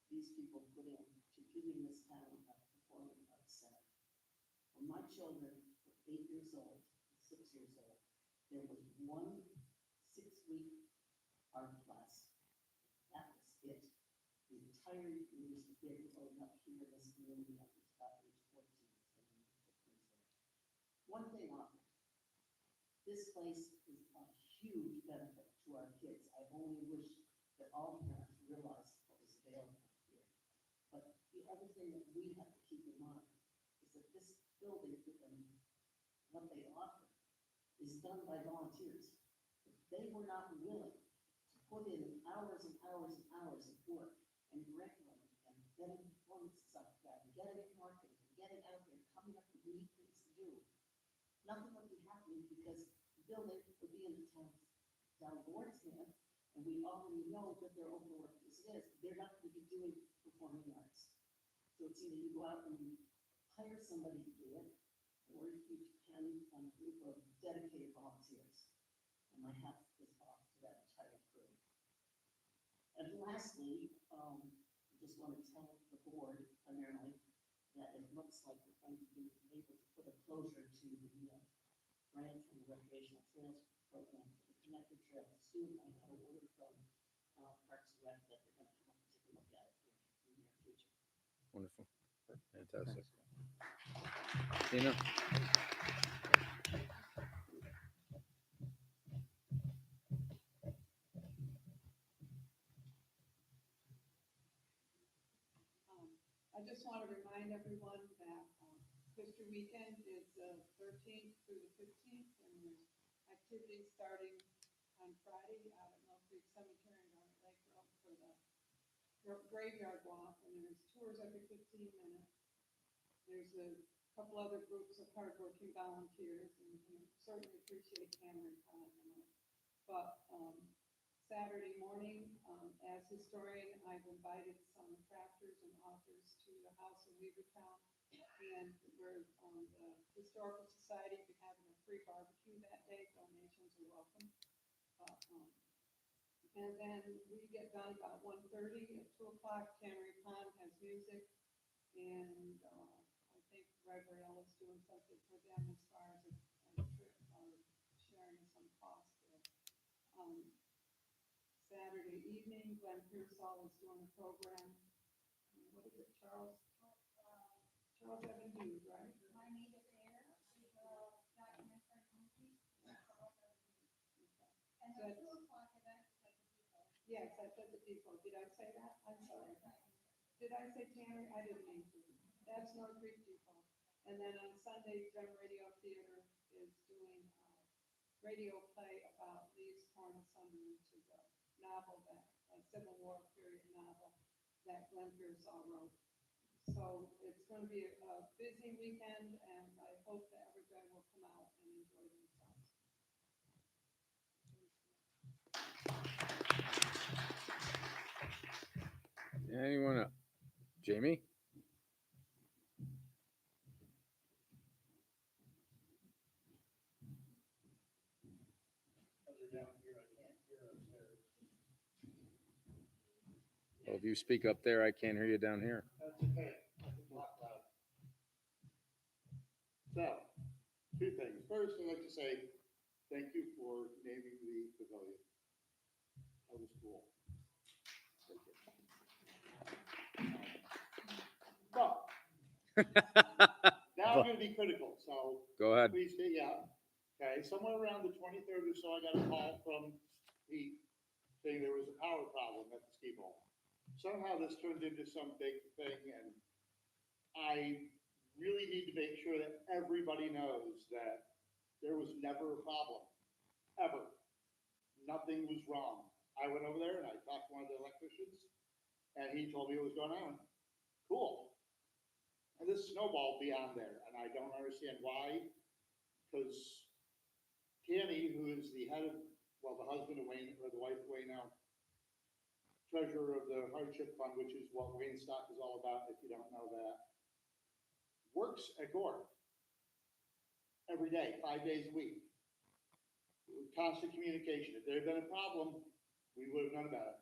these people put in to giving this town a performing arts center. When my children were 8 years old, 6 years old, there was one 6-week art class. That was it. The entire years that they were growing up here in this community, I was about age 14. One thing offered. This place is a huge benefit to our kids. I only wish that all parents realized what was available here. But the other thing that we have to keep in mind is that this building, and what they offer, is done by volunteers. If they were not willing to put in hours and hours and hours of work and grant money and getting performances up that, and getting it marketed, and getting out there, coming up with neat things to do, nothing would be happening because the building would be in the town board's hand, and we already know that they're overworked as it is. They're not going to be doing performing arts. So it's either you go out and you hire somebody to do it, or you depend on a group of dedicated volunteers. And my hat is off to that entire crew. And lastly, I just want to tell the board primarily that it looks like we're going to be able to put a closure to the grant from the recreational trails program for the connected trails soon. I had a order from Parks and Rec that they're going to come up and take a look at it in the near future. Wonderful. Fantastic. Tina? I just want to remind everyone that History Weekend is the 13th through the 15th, and there's activities starting on Friday out at Mill Creek Cemetery and Garnet Lake Road for the graveyard walk, and there's tours every 15 minutes. There's a couple other groups of hardworking volunteers, and certainly appreciate Cameron calling them out. But Saturday morning, as historian, I've invited some crafters and authors to the house in Weavertown, and we're the Historical Society will be having a free barbecue that day. Donations are welcome. And then we get done about 1:30. At 2:00, Cannery Pond has music, and I think Rabriel is doing something for them as far as a trip or sharing some costs there. Saturday evening, Glenn Pearsall is doing a program. What is it, Charles? Charles Evan Hughes, right? My native air, we will document our country. That's all that we do. And the 2:00 event is at the depot. Yes, that's at the depot. Did I say that? I'm sorry. Did I say Tanner? I didn't mean to. That's North Creek Depot. And then on Sunday, Gem Radio Theater is doing a radio play about Lee's Torn Asunder, which is a novel, that a Civil War period novel that Glenn Pearsall wrote. So it's going to be a busy weekend, and I hope that everybody will come out and enjoy themselves. Anyone else? Jamie? Well, if you speak up there, I can't hear you down here. That's okay. I can talk loud. So, two things. First, I'd like to say thank you for naming the pavilion. That was cool. Thank you. But now I'm going to be critical, so Go ahead. please stay out. Okay, somewhere around the 23rd or so, I got a call from Pete saying there was a power problem at the ski bowl. Somehow this turned into some big thing, and I really need to make sure that everybody knows that there was never a problem, ever. Nothing was wrong. I went over there and I talked to one of the electricians, and he told me what was going on. Cool. And this snowballed beyond there, and I don't understand why, because Tammy, who is the head of, well, the husband of Wayne, or the wife of Wayne now, treasurer of the hardship fund, which is what Wayne Stock is all about, if you don't know that, works at Gore every day, 5 days a week. Constant communication. If there had been a problem, we would have known about it.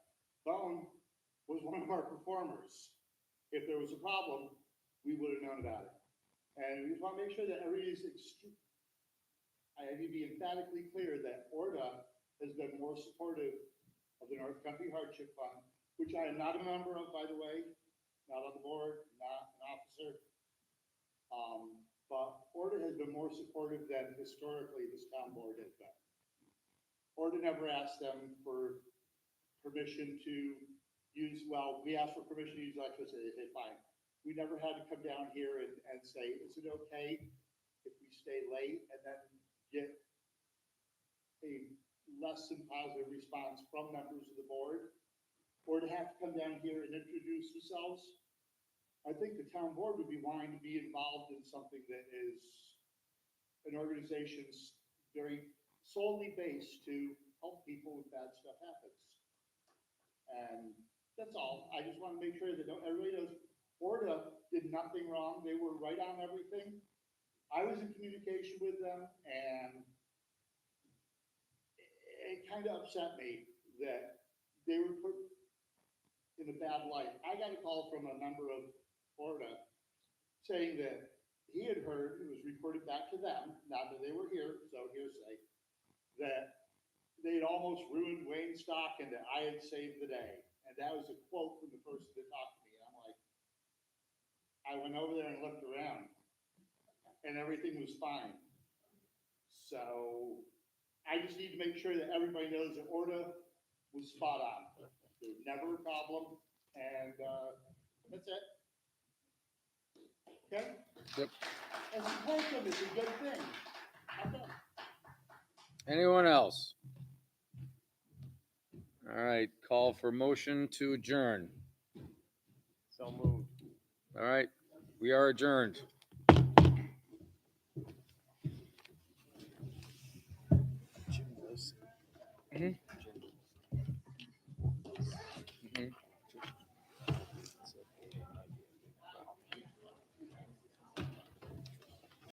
Bone was one of our performers. If there was a problem, we would have known about it. And we just want to make sure that everybody's I have to be emphatically clear that ORDA has been more supportive of the North Country Hardship Fund, which I am not a member of, by the way, not on the board, not an officer. But ORDA has been more supportive than historically this town board has been. ORDA never asked them for permission to use, well, we asked for permission to use electricity, they said, fine. we never had to come down here and say, is it okay if we stay late, and then get a less than positive response from members of the board, or to have to come down here and introduce yourselves. I think the town board would be wanting to be involved in something that is an organization very solely based to help people when bad stuff happens. And that's all. I just want to make sure that everybody knows Orta did nothing wrong. They were right on everything. I was in communication with them, and it kind of upset me that they were put in a bad light. I got a call from a member of Orta saying that he had heard, it was reported back to them, not that they were here, so hearsay, that they had almost ruined Wayne's stock and that I had saved the day. And that was a quote from the person that talked to me. And I'm like, I went over there and looked around, and everything was fine. So I just need to make sure that everybody knows that Orta was spot on. There was never a problem, and that's it. Okay? Yep. And support them is a good thing. I'm done. Anyone else? All right, call for motion to adjourn. So moved. All right, we are adjourned. Jim knows.